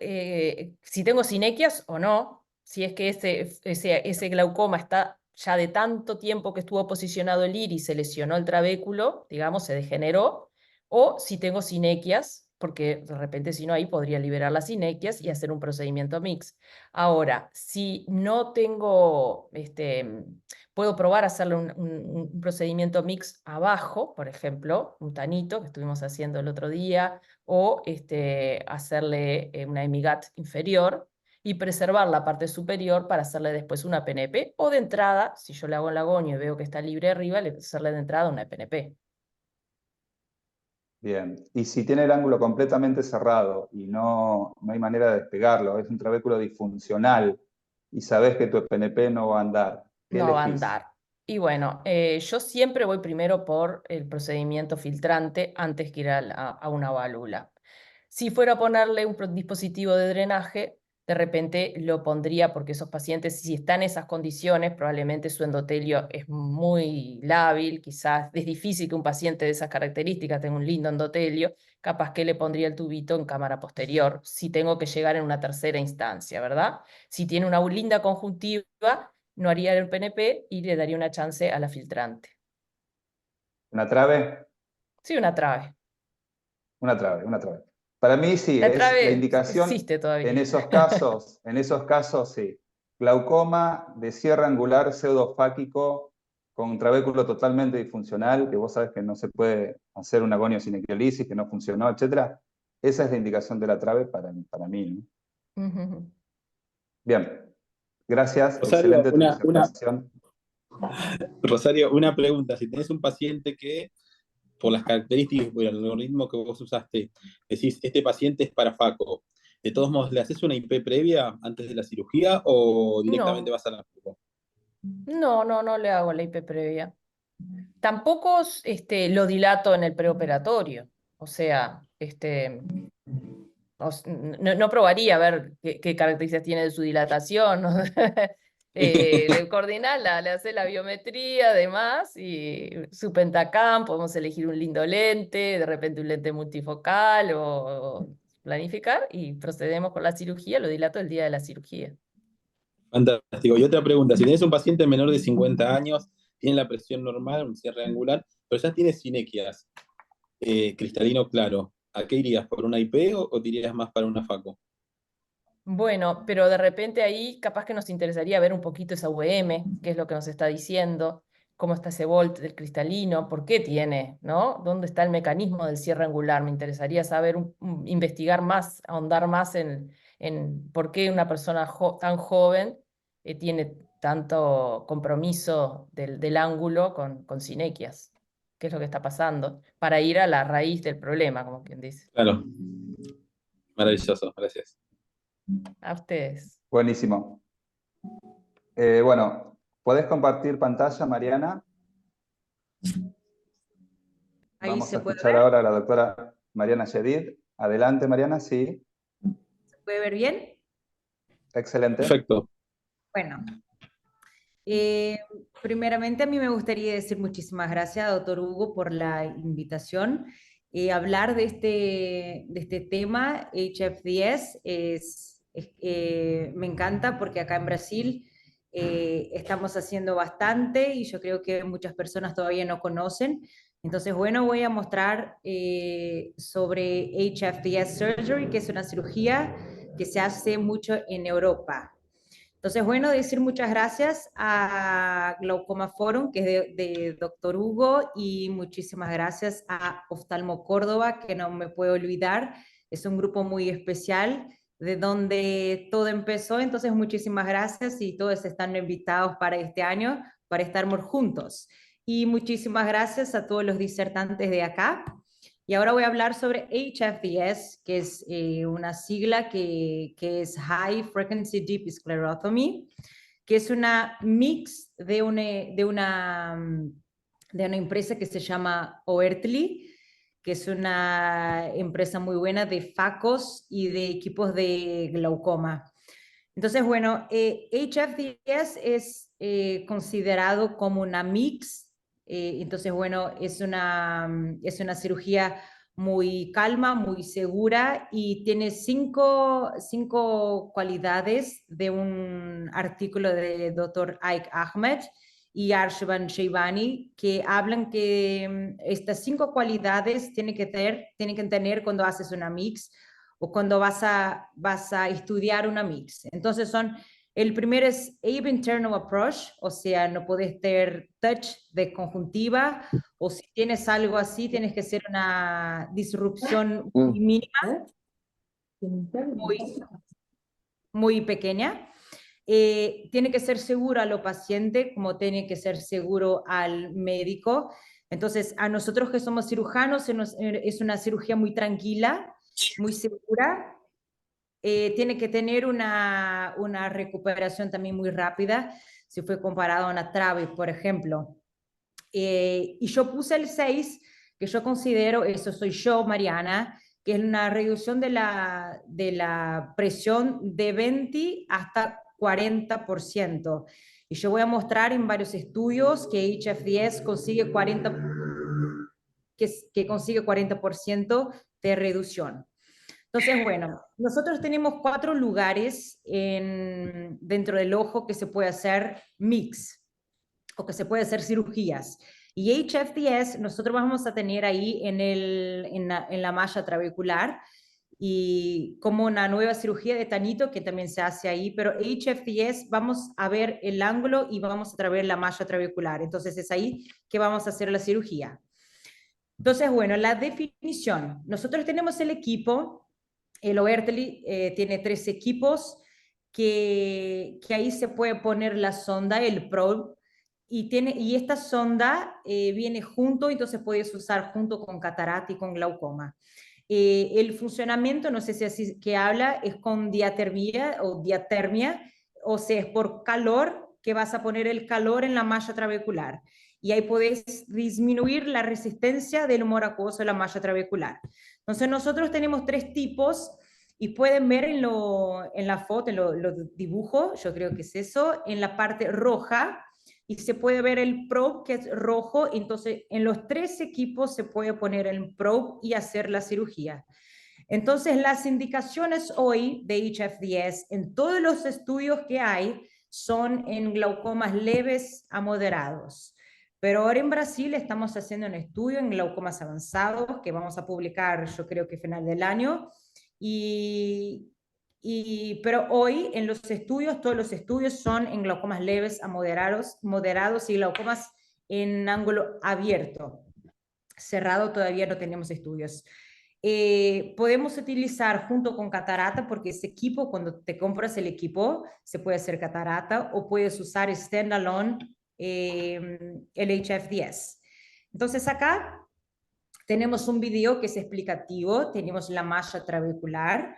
si tengo sinequias o no, si es que ese glaucoma está ya de tanto tiempo que estuvo posicionado el iris, se lesionó el trabéculo, digamos, se degeneró, o si tengo sinequias, porque de repente si no ahí podría liberar las sinequias y hacer un procedimiento mix. Ahora, si no tengo puedo probar a hacerle un procedimiento mix abajo, por ejemplo, un tanito que estuvimos haciendo el otro día, o hacerle una emigat inferior y preservar la parte superior para hacerle después una PNP, o de entrada, si yo le hago el agonio y veo que está libre arriba, hacerle de entrada una PNP. Bien, y si tiene el ángulo completamente cerrado y no hay manera de despegarlo, es un trabéculo disfuncional y sabes que tu PNP no va a andar, ¿qué No va a elegís? andar. Y bueno, yo siempre voy primero por el procedimiento filtrante antes que ir a una válvula. Si fuera a ponerle un dispositivo de drenaje, de repente lo pondría porque esos pacientes, si están en esas condiciones, probablemente su endotelio es muy lábil, quizás es difícil que un paciente de esas características tenga un lindo endotelio, capaz que le pondría el tubito en cámara posterior, si tengo que llegar en una tercera instancia, ¿verdad? Si tiene una linda conjuntiva, no haría el PNP y le daría una chance a la filtrante. ¿Una trave? Sí, una trave. Una trave, una trave. Para mí sí, La es la trave indicación existe todavía. en esos casos sí. Glaucoma de cierre angular pseudofáquico con un trabéculo totalmente disfuncional, que vos sabés que no se puede hacer una goniosinecliolisis, que no funcionó, etc. Esa es la indicación de la trave para mí, ¿no? Bien, gracias, Rosario, excelente tu disertación. Rosario, una pregunta. Si tenés un paciente que, por las características, por el algoritmo que vos usaste, decís, este paciente es para FACO, ¿de todos modos le haces una IP previa antes de la cirugía o directamente No, vas a la FACO? no le hago la IP previa. Tampoco lo dilato en el preoperatorio. O sea, no probaría a ver qué características tiene de su dilatación, ¿no? Le coordinás, le hace la biometría, además, y su pentacam, podemos elegir un lindo lente, de repente un lente multifocal, o planificar, y procedemos con la cirugía, lo dilato el día de la cirugía. Fantástico. Y otra pregunta, si tenés un paciente menor de 50 años, tiene la presión normal, un cierre angular, pero ya tiene sinequias, cristalino claro, ¿a qué irías? ¿Por una IP o te irías más para una FACO? Bueno, pero de repente ahí capaz que nos interesaría ver un poquito esa VM, qué es lo que nos está diciendo, cómo está ese volt del cristalino, por qué tiene, ¿no? ¿Dónde está el mecanismo del cierre angular? Me interesaría saber, investigar más, ahondar más en por qué una persona tan joven tiene tanto compromiso del ángulo con sinequias. ¿Qué es lo que está pasando? Para ir a la raíz del problema, como quien dice. Claro, maravilloso, gracias. A ustedes. Buenísimo. Bueno, ¿podés compartir pantalla, Mariana? Ahí Vamos se a puede escuchar ver. ahora a la doctora Mariana Shedid. Adelante, Mariana, sí. ¿Se puede ver bien? Excelente. Perfecto. Bueno, primeramente a mí me gustaría decir muchísimas gracias, doctor Hugo, por la invitación. Hablar de este tema, HFDS, me encanta porque acá en Brasil estamos haciendo bastante y yo creo que muchas personas todavía no conocen. Entonces, bueno, voy a mostrar sobre HFDS Surgery, que es una cirugía que se hace mucho en Europa. Entonces, bueno, decir muchas gracias a Glaucoma Forum, que es de Dr. Hugo, y muchísimas gracias a Oftalmo Córdoba, que no me puedo olvidar. Es un grupo muy especial de donde todo empezó. Entonces, muchísimas gracias y todos están invitados para este año para estar juntos. Y muchísimas gracias a todos los disertantes de acá. Y ahora voy a hablar sobre HFDS, que es una sigla que es High Frequency Deep Sclerotomy, que es una mix de una empresa que se llama Oertli, que es una empresa muy buena de facos y de equipos de glaucoma. Entonces, bueno, HFDS es considerado como una mix. Entonces, bueno, es una cirugía muy calma, muy segura y tiene cinco cualidades de un artículo de Dr. Aik Ahmed y Arshban Sheibani que hablan que estas 5 cualidades tienen que tener cuando haces una mix o cuando vas a estudiar una mix. Entonces el primero es Abe Internal Approach, o sea, no puedes tener touch de conjuntiva, o si tienes algo así, tienes que ser una disrupción muy mínima, muy pequeña. Tiene que ser seguro a lo paciente, como tiene que ser seguro al médico. Entonces, a nosotros que somos cirujanos, es una cirugía muy tranquila, muy segura. Tiene que tener una recuperación también muy rápida, si fue comparado a una trave, por ejemplo. Y yo puse el 6, que yo considero, eso soy yo, Mariana, que es una reducción de la presión de 20 hasta 40%. Y yo voy a mostrar en varios estudios que HFDS consigue que consigue 40% de reducción. Entonces, bueno, nosotros tenemos 4 lugares dentro del ojo que se puede hacer mix o que se puede hacer cirugías. Y HFDS nosotros vamos a tener ahí en la malla trabecular y como una nueva cirugía de tanito que también se hace ahí, pero HFDS vamos a ver el ángulo y vamos a ver la malla trabecular. Entonces es ahí que vamos a hacer la cirugía. Entonces, bueno, la definición. Nosotros tenemos el equipo, el Oertli tiene 3 equipos que ahí se puede poner la sonda, el probe, y esta sonda viene junto, entonces puedes usar junto con catarata y con glaucoma. El funcionamiento, no sé si así que habla, es con diatermia, o sea, es por calor que vas a poner el calor en la malla trabecular. Y ahí podés disminuir la resistencia del humor acuoso de la malla trabecular. Entonces nosotros tenemos 3 tipos y pueden ver en la foto, en los dibujos, yo creo que es eso, en la parte roja, y se puede ver el probe que es rojo, entonces en los 3 equipos se puede poner el probe y hacer la cirugía. Entonces las indicaciones hoy de HFDS en todos los estudios que hay son en glaucomas leves a moderados. Pero ahora en Brasil estamos haciendo un estudio en glaucomas avanzados que vamos a publicar, yo creo que final del año. Pero hoy en los estudios, todos los estudios son en glaucomas leves a moderados y glaucomas en ángulo abierto. Cerrado todavía no tenemos estudios. Podemos utilizar junto con catarata, porque ese equipo, cuando te compras el equipo, se puede hacer catarata o puedes usar standalone el HF10. Entonces acá tenemos un video que es explicativo, tenemos la malla trabecular,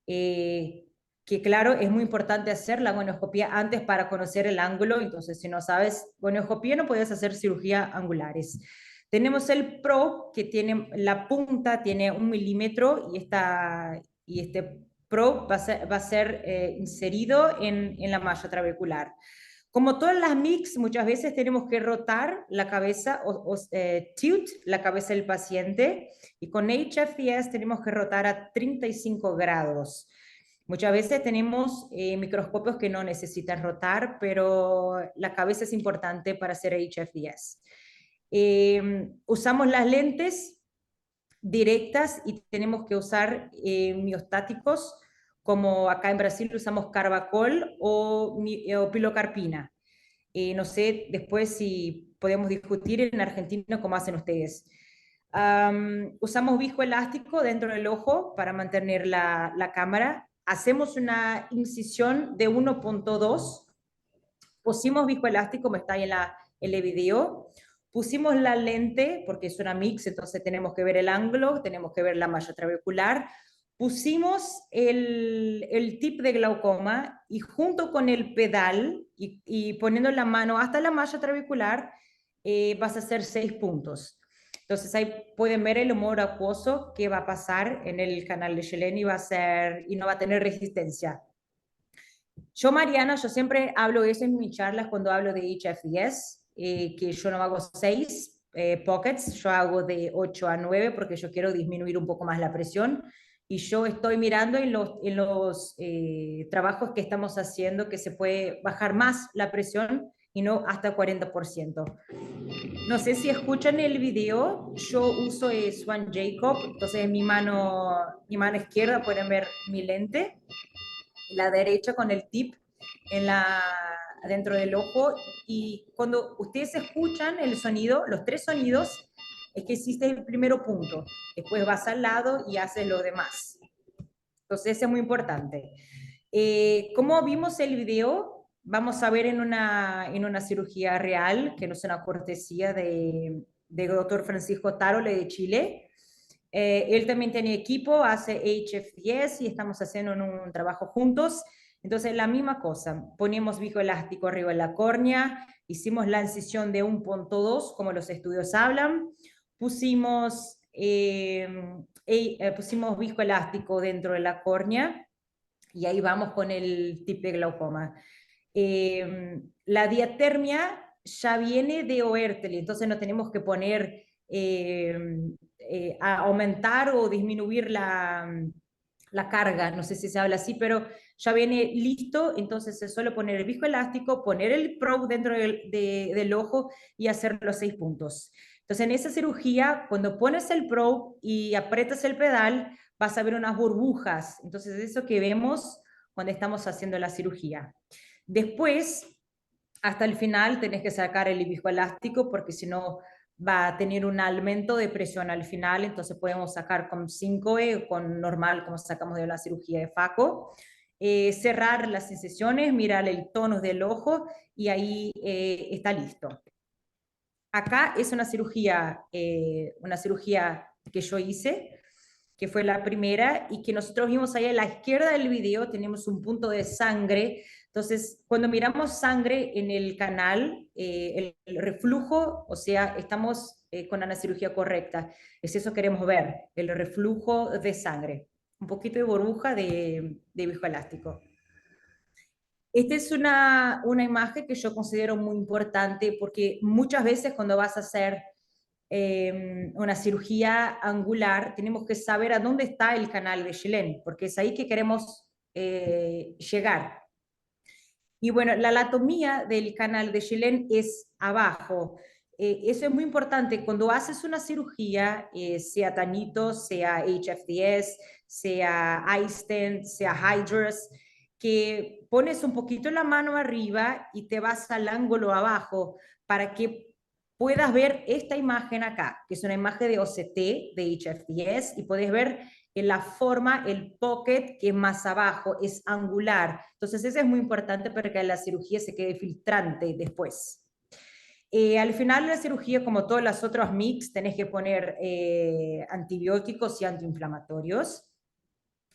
que claro, es muy importante hacer la gonioscopía antes para conocer el ángulo, entonces si no sabes gonioscopía no puedes hacer cirugía angulares. Tenemos el PRO, que tiene la punta, tiene 1 milímetro, y este PRO va a ser inserido en la malla trabecular. Como todas las MICs, muchas veces tenemos que rotar la cabeza tilt la cabeza del paciente, y con HF10 tenemos que rotar a 35 grados. Muchas veces tenemos microscopios que no necesitan rotar, pero la cabeza es importante para hacer HF10. Usamos las lentes directas y tenemos que usar miostáticos, como acá en Brasil usamos carbacol o pilocarpina. No sé después si podemos discutir en Argentina cómo hacen ustedes. Usamos viscoelástico dentro del ojo para mantener la cámara. Hacemos una incisión de 1.2. Pusimos viscoelástico, como está ahí en el video. Pusimos la lente, porque es una mix, entonces tenemos que ver el ángulo, tenemos que ver la malla trabecular. Pusimos el tip de glaucoma, y junto con el pedal y poniendo la mano hasta la malla trabecular, vas a hacer 6 puntos. Entonces ahí pueden ver el humor acuoso que va a pasar en el canal de Schellen, y no va a tener resistencia. Yo, Mariana, yo siempre hablo eso en mis charlas cuando hablo de HF10, que yo no hago 6 pockets, yo hago de 8 a 9 porque yo quiero disminuir un poco más la presión, y yo estoy mirando en los trabajos que estamos haciendo que se puede bajar más la presión y no hasta 40%. No sé si escuchan el video, yo uso Swan Jacob, entonces en mi mano izquierda pueden ver mi lente, la derecha con el tip dentro del ojo, y cuando ustedes escuchan el sonido, los 3 sonidos, es que existe el primero punto, después vas al lado y haces lo demás. Entonces es muy importante. Como vimos el video, vamos a ver en una cirugía real, que no es una cortesía de doctor Francisco Tarole de Chile. Él también tiene equipo, hace HF10 y estamos haciendo un trabajo juntos. Entonces, la misma cosa, ponemos viscoelástico arriba de la córnea, hicimos la incisión de 1.2, como los estudios hablan, pusimos viscoelástico dentro de la córnea, y ahí vamos con el tip de glaucoma. La diatermia ya viene de Oerteli, entonces no tenemos que poner a aumentar o disminuir la carga, no sé si se habla así, pero ya viene listo, entonces es solo poner el viscoelástico, poner el probe dentro del ojo y hacer los 6 puntos. Entonces en esa cirugía, cuando pones el probe y aprietas el pedal, vas a ver unas burbujas, entonces eso que vemos cuando estamos haciendo la cirugía. Después, hasta el final, tenés que sacar el viscoelástico, porque si no va a tener un aumento de presión al final, entonces podemos sacar con 5E o con normal, como sacamos de la cirugía de Faco. Cerrar las incisiones, mirar el tono del ojo, y ahí está listo. Acá es una cirugía que yo hice, que fue la primera, y que nosotros vimos ahí a la izquierda del video, tenemos un punto de sangre. Entonces, cuando miramos sangre en el canal, el reflujo, o sea, estamos con una cirugía correcta. Es eso que queremos ver, el reflujo de sangre. Un poquito de burbuja de viscoelástico. Esta es una imagen que yo considero muy importante, porque muchas veces cuando vas a hacer una cirugía angular, tenemos que saber a dónde está el canal de Schellen, porque es ahí que queremos llegar. Y bueno, la anatomía del canal de Schellen es abajo. eso es muy importante. Cuando haces una cirugía, sea Tanito, sea HFDS, sea iStent, sea Hydrus, que pones un poquito la mano arriba y te vas al ángulo abajo para que puedas ver esta imagen acá, que es una imagen de OCT, de HFDS, y puedes ver en la forma, el pocket que es más abajo, es angular. Entonces eso es muy importante para que la cirugía se quede filtrante después. Al final de la cirugía, como todas las otras MICs, tenés que poner antibióticos y antiinflamatorios.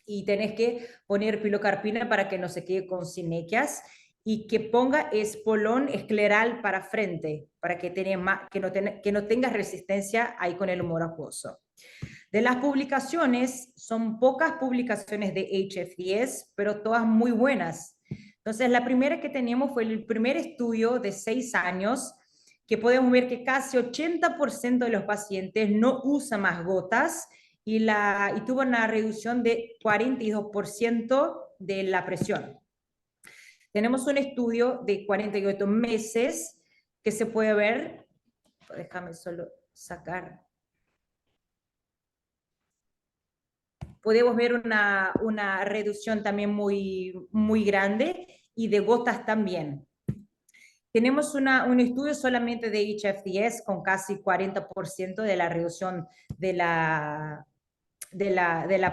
Y tenés que poner pilocarpina para que no se quede con sinequias y que ponga espolón escleral para frente, para que, que no tengas resistencia ahí con el humor acuoso. De las publicaciones, son pocas publicaciones de HFDS, pero todas muy buenas. Entonces, la primera que teníamos fue el primer estudio de 6 años, que podemos ver que casi 80% de los pacientes no usan más gotas y tuvo una reducción de 42% de la presión. Tenemos un estudio de 48 meses que se puede ver, déjame solo sacar. Podemos ver una reducción también muy grande y de gotas también. Tenemos un estudio solamente de HFDS con casi 40% de la reducción de la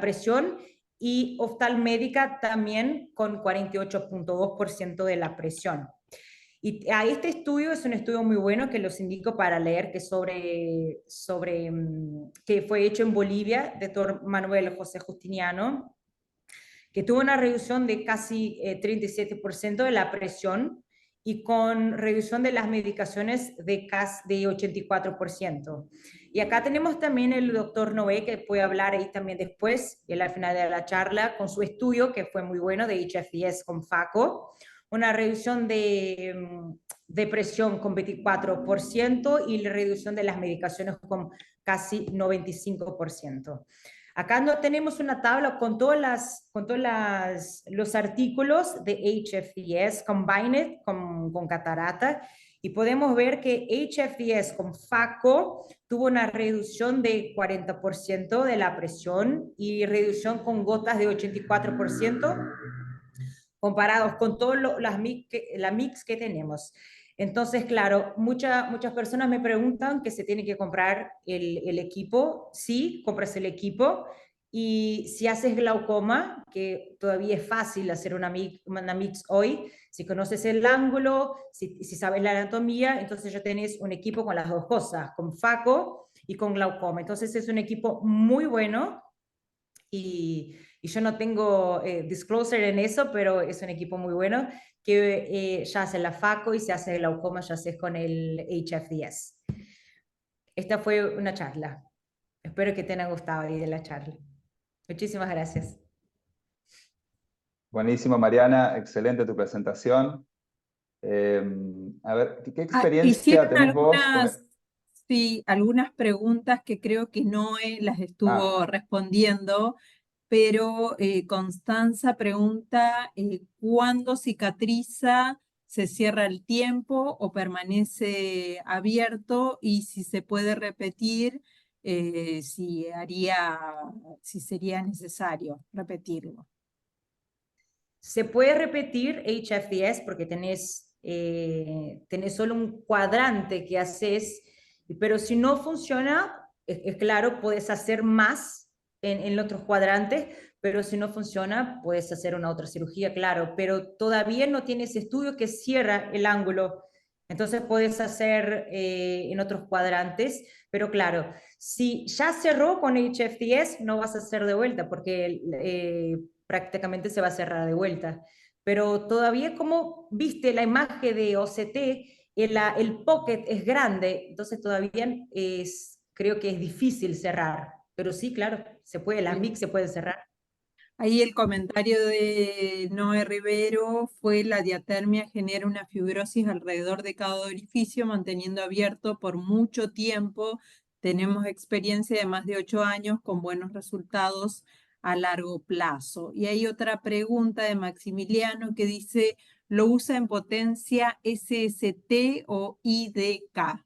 presión y oftalmédica también con 48.2% de la presión. Y a este estudio es un estudio muy bueno que los indico para leer, que que fue hecho en Bolivia, doctor Manuel José Justiniano, que tuvo una reducción de casi 37% de la presión y con reducción de las medicaciones de casi de 84%. Y acá tenemos también el doctor Noé, que puede hablar ahí también después, y al final de la charla, con su estudio, que fue muy bueno, de HFDS con FACO, una reducción de presión con 24% y la reducción de las medicaciones con casi 95%. Acá no tenemos una tabla con todos los artículos de HFDS combined con catarata y podemos ver que HFDS con FACO tuvo una reducción de 40% de la presión y reducción con gotas de 84% comparados con todas las mix que tenemos. Entonces, claro, muchas personas me preguntan que se tiene que comprar el equipo. Sí, compras el equipo. Y si haces glaucoma, que todavía es fácil hacer una mix hoy, si conoces el ángulo, si sabes la anatomía, entonces ya tenés un equipo con las dos cosas, con FACO y con glaucoma. Entonces es un equipo muy bueno y yo no tengo disclosure en eso, pero es un equipo muy bueno que ya hace la FACO y se hace el glaucoma, ya hace con el HFDS. Esta fue una charla. Espero que te haya gustado ahí de la charla. Muchísimas gracias. Buenísimo, Mariana, excelente tu presentación. A ver, ¿qué experiencia tenés vos con Sí, algunas preguntas que creo que Noé las estuvo respondiendo, pero Constanza pregunta ¿cuándo cicatriza? ¿Se cierra el tiempo o permanece abierto? Y si se puede repetir, si sería necesario repetirlo. Se puede repetir HFDS porque tenés solo un cuadrante que haces, pero si no funciona, es claro, puedes hacer más en otros cuadrantes, pero si no funciona, puedes hacer una otra cirugía, claro, pero todavía no tienes estudio que cierra el ángulo. Entonces puedes hacer en otros cuadrantes, pero claro, si ya cerró con HFDS, no vas a hacer de vuelta porque prácticamente se va a cerrar de vuelta. Pero todavía como viste la imagen de OCT, el pocket es grande, entonces todavía creo que es difícil cerrar. Pero sí, claro, se puede, las MIC se pueden cerrar. Ahí el comentario de Noé Rivero fue: la diatermia genera una fibrosis alrededor de cada orificio, manteniendo abierto por mucho tiempo. Tenemos experiencia de más de 8 años con buenos resultados a largo plazo. Y hay otra pregunta de Maximiliano que dice: ¿lo usa en potencia SST o IDK?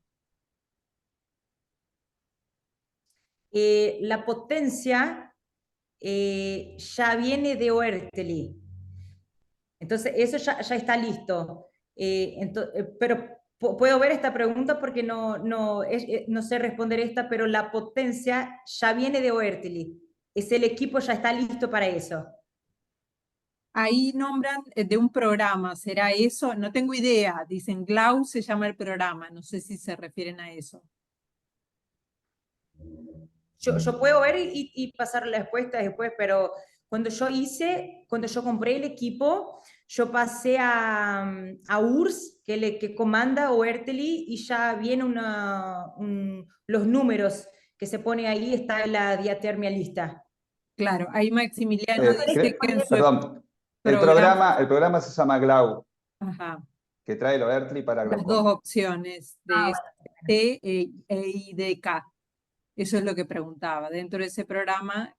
la potencia ya viene de Oertli. Entonces, eso ya está listo. Pero puedo ver esta pregunta porque no sé responder esta, pero la potencia ya viene de Oertli. El equipo ya está listo para eso. Ahí nombran de un programa, ¿será eso? No tengo idea. Dicen Glau se llama el programa, no sé si se refieren a eso. Yo puedo ver y pasar la respuesta después, pero cuando yo compré el equipo, yo pasé a URSS, que comanda Oertli, y ya vienen los números que se pone ahí, está la diatermia lista. Claro, ahí Maximiliano dice que en su Perdón, programa, el programa se llama GLAU, ajá, que trae el Oertli para las dos glaucoma. opciones de T e IDK. Eso es lo que preguntaba. Dentro de ese programa,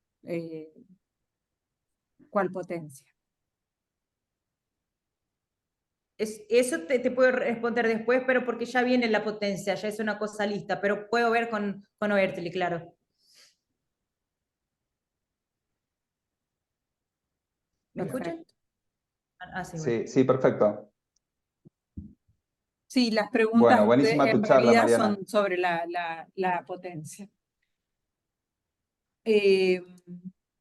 ¿cuál potencia? Eso te puedo responder después, pero porque ya viene la potencia, ya es una cosa lista, pero puedo ver con Oertli, claro. ¿Me escuchan? Perfecto. Sí, bueno. Sí, sí, perfecto. Sí, las preguntas Bueno, buenísima tu en charla, realidad Mariana. son sobre la potencia.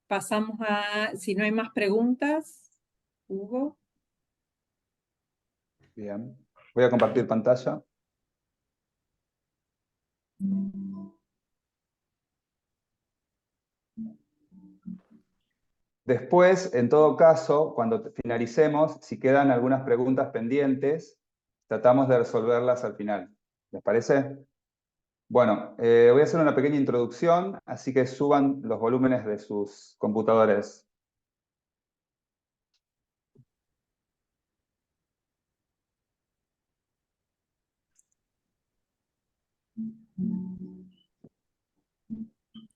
Pasamos a, si no hay más preguntas, Hugo. Bien. Voy a compartir pantalla. Después, en todo caso, cuando finalicemos, si quedan algunas preguntas pendientes, tratamos de resolverlas al final. ¿Les parece? Bueno, voy a hacer una pequeña introducción, así que suban los volúmenes de sus computadores.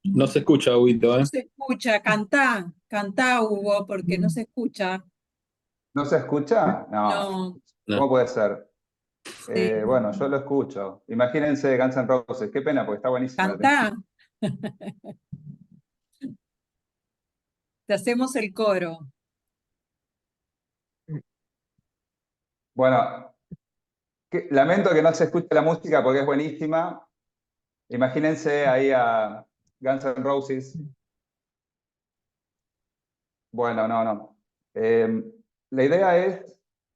No se escucha, Huguito, No ¿eh? se escucha, cantá, Hugo, porque no se escucha. ¿No se escucha? No. No, ¿Cómo No. puede ser? sí, Bueno, yo lo escucho. Imagínense Guns N' Roses. Qué pena, porque está buenísima la cantá. Te hacemos el coro. Bueno, lamento que no se escuche la música porque es buenísima. Imagínense ahí a Guns N' Roses. Bueno, no. La idea es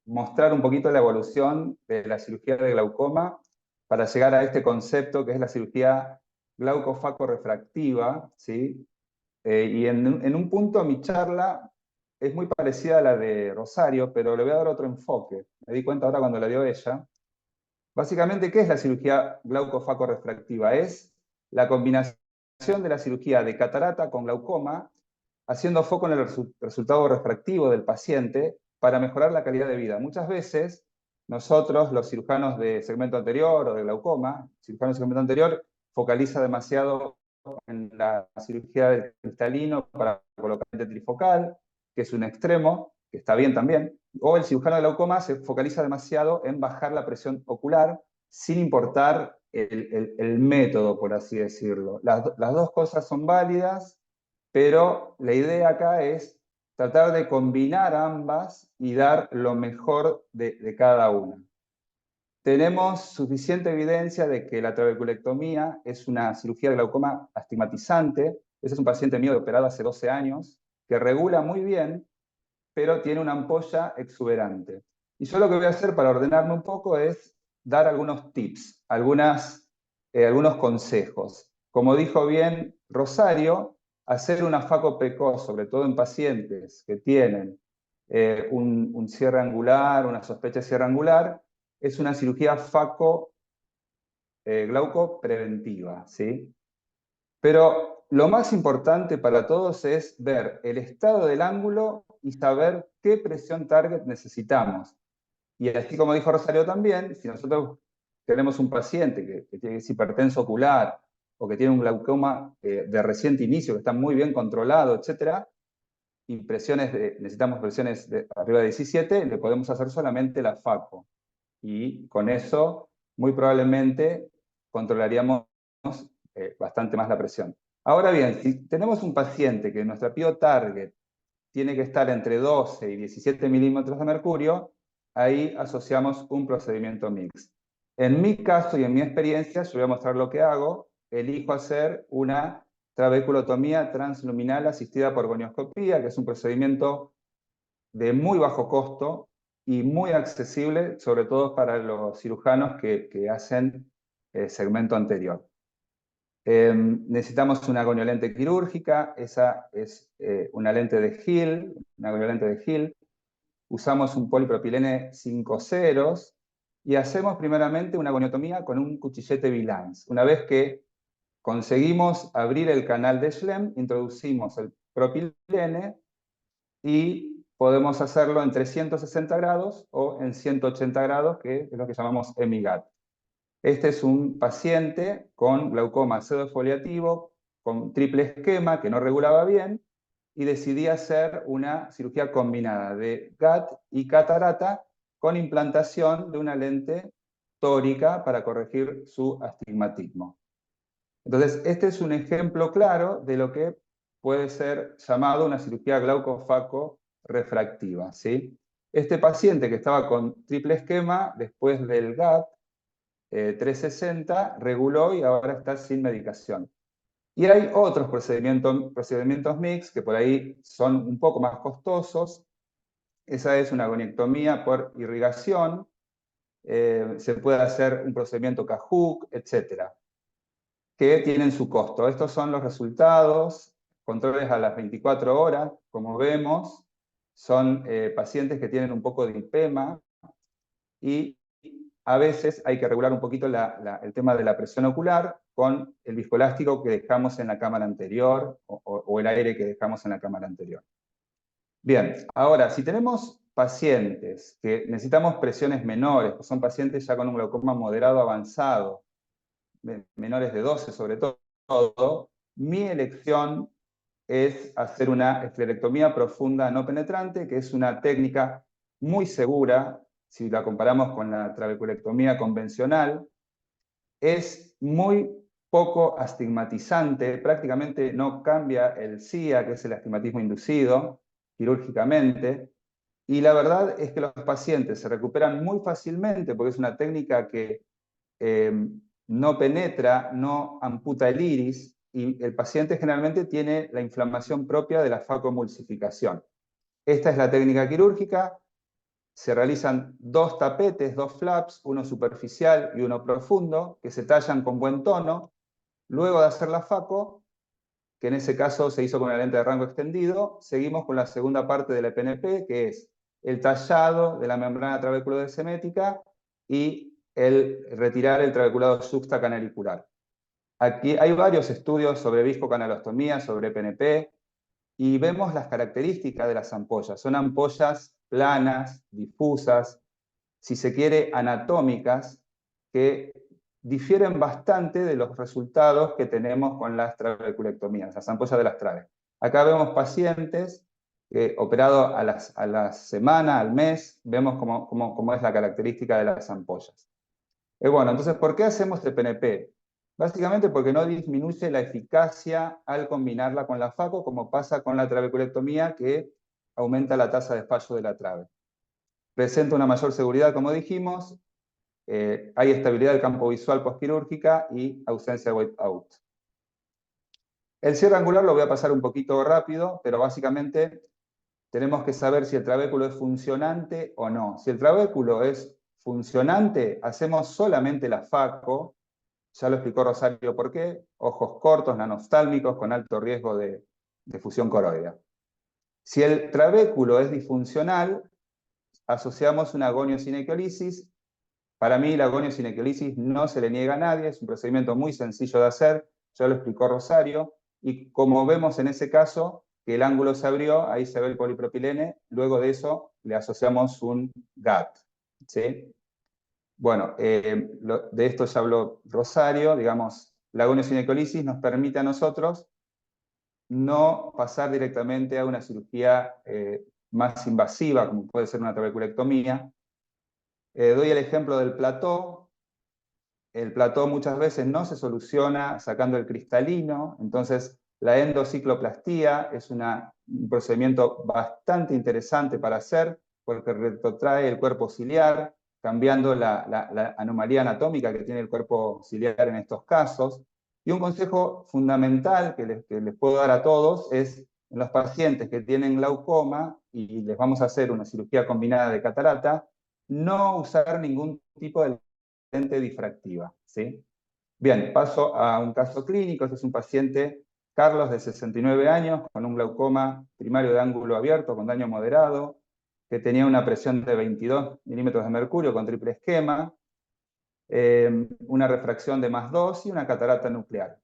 mostrar un poquito la evolución de la cirugía de glaucoma para llegar a este concepto que es la cirugía glaucofacorefractiva, ¿sí? Y en un punto mi charla es muy parecida a la de Rosario, pero le voy a dar otro enfoque. Me di cuenta ahora cuando la dio ella. Básicamente, ¿qué es la cirugía glaucofacorefractiva? Es la combinación de la cirugía de catarata con glaucoma, haciendo foco en el resultado refractivo del paciente para mejorar la calidad de vida. Muchas veces, nosotros, los cirujanos de segmento anterior o de glaucoma, cirujanos de segmento anterior, focaliza demasiado en la cirugía del cristalino para colocar el trifocal, que es un extremo, que está bien también, o el cirujano de glaucoma se focaliza demasiado en bajar la presión ocular sin importar el método, por así decirlo. Las dos cosas son válidas, pero la idea acá es tratar de combinar ambas y dar lo mejor de cada una. Tenemos suficiente evidencia de que la trabeculectomía es una cirugía de glaucoma astigmatizante. Ese es un paciente mío operado hace 12 años, que regula muy bien, pero tiene una ampolla exuberante. Y yo lo que voy a hacer para ordenarme un poco es dar algunos tips, algunos consejos. Como dijo bien Rosario, hacer una faco precoz, sobre todo en pacientes que tienen un cierre angular, una sospecha de cierre angular, es una cirugía faco glauco preventiva, ¿sí? Pero lo más importante para todos es ver el estado del ángulo y saber qué presión target necesitamos. Y así como dijo Rosario también, si nosotros tenemos un paciente que tiene hipertenso ocular o que tiene un glaucoma de reciente inicio, que está muy bien controlado, etc., y necesitamos presiones de arriba de 17, le podemos hacer solamente la FACO. Y con eso, muy probablemente, controlaríamos bastante más la presión. Ahora bien, si tenemos un paciente que nuestra PIO target tiene que estar entre 12 y 17 milímetros de mercurio, ahí asociamos un procedimiento mix. En mi caso y en mi experiencia, yo voy a mostrar lo que hago, elijo hacer una trabeculotomía transluminal asistida por gonioscopía, que es un procedimiento de muy bajo costo y muy accesible, sobre todo para los cirujanos que hacen segmento anterior. Necesitamos una goniolente quirúrgica, esa es una lente de Hill, una goniolente de Hill. Usamos un polipropilene 5 ceros y hacemos primeramente una goniotomía con un cuchillete Villans. Una vez que conseguimos abrir el canal de Schlemm, introducimos el propilene y podemos hacerlo en 360 grados o en 180 grados, que es lo que llamamos EMIGAT. Este es un paciente con glaucoma pseudofoliativo, con triple esquema que no regulaba bien, y decidí hacer una cirugía combinada de GAT y catarata con implantación de una lente tórica para corregir su astigmatismo. Entonces, este es un ejemplo claro de lo que puede ser llamado una cirugía glaucofaco-refractiva, ¿sí? Este paciente que estaba con triple esquema, después del GAT, 360, reguló y ahora está sin medicación. Y hay otros procedimientos mix que por ahí son un poco más costosos. Esa es una goniectomía por irrigación. Se puede hacer un procedimiento Cajuc, etcétera, que tienen su costo. Estos son los resultados, controles a las 24 horas, como vemos. Son pacientes que tienen un poco de lipema y a veces hay que regular un poquito el tema de la presión ocular con el viscoelástico que dejamos en la cámara anterior o el aire que dejamos en la cámara anterior. Bien, ahora, si tenemos pacientes que necesitamos presiones menores, que son pacientes ya con un glaucoma moderado avanzado, menores de 12 sobre todo, mi elección es hacer una esclerectomía profunda no penetrante, que es una técnica muy segura, si la comparamos con la trabeculectomía convencional, es muy poco astigmatizante, prácticamente no cambia el CIA, que es el astigmatismo inducido, quirúrgicamente, y la verdad es que los pacientes se recuperan muy fácilmente porque es una técnica que no penetra, no amputa el iris, y el paciente generalmente tiene la inflamación propia de la facomulsificación. Esta es la técnica quirúrgica. Se realizan 2 tapetes, 2 flaps, uno superficial y uno profundo, que se tallan con buen tono. Luego de hacer la faco, que en ese caso se hizo con una lente de rango extendido, seguimos con la segunda parte de la PNP, que es el tallado de la membrana trabeculodesemética y el retirar el trabeculado substacanalicular. Aquí hay varios estudios sobre viscocanalostomía, sobre PNP, y vemos las características de las ampollas. Son ampollas planas, difusas, si se quiere, anatómicas, que difieren bastante de los resultados que tenemos con las trabeculectomías, las ampollas de las traves. Acá vemos pacientes operados a la semana, al mes, vemos cómo es la característica de las ampollas. Bueno, entonces, ¿por qué hacemos el PNP? Básicamente porque no disminuye la eficacia al combinarla con la faco, como pasa con la trabeculectomía, que aumenta la tasa de fallo de la trave. Presenta una mayor seguridad, como dijimos, hay estabilidad del campo visual postquirúrgica y ausencia de whiteout. El cierre angular lo voy a pasar un poquito rápido, pero básicamente tenemos que saber si el trabéculo es funcionante o no. Si el trabéculo es funcionante, hacemos solamente la faco. Ya lo explicó Rosario por qué. Ojos cortos, nanoftálmicos, con alto riesgo de fusión coroidea. Si el trabéculo es disfuncional, asociamos una goniosinequiolisis. Para mí, la goniosinequiolisis no se le niega a nadie, es un procedimiento muy sencillo de hacer, ya lo explicó Rosario, y como vemos en ese caso, que el ángulo se abrió, ahí se ve el polipropilene, luego de eso le asociamos un GAT, ¿sí? Bueno, de esto ya habló Rosario, digamos, la goniosinequiolisis nos permite a nosotros no pasar directamente a una cirugía más invasiva, como puede ser una trabeculectomía. Doy el ejemplo del plató. el plató muchas veces no se soluciona sacando el cristalino, entonces la endocicloplastía es un procedimiento bastante interesante para hacer, porque retrotrae el cuerpo ciliar, cambiando la anomalía anatómica que tiene el cuerpo ciliar en estos casos. Y un consejo fundamental que les puedo dar a todos es, en los pacientes que tienen glaucoma y les vamos a hacer una cirugía combinada de catarata, no usar ningún tipo de lente difractiva, ¿sí? Bien, paso a un caso clínico. Este es un paciente, Carlos, de 69 años, con un glaucoma primario de ángulo abierto con daño moderado, que tenía una presión de 22 milímetros de mercurio con triple esquema, una refracción de +2 y una catarata nuclear.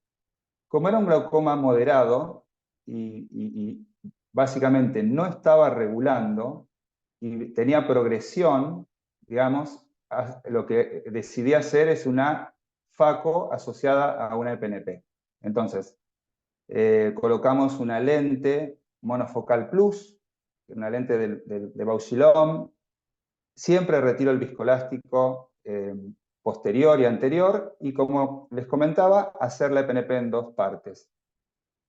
Como era un glaucoma moderado y básicamente no estaba regulando y tenía progresión, digamos, lo que decidí hacer es una FACO asociada a una EPNP. Entonces, colocamos una lente monofocal plus, una lente de Bauschilom. Siempre retiro el viscoelástico posterior y anterior, y como les comentaba, hacer la EPNP en 2 partes.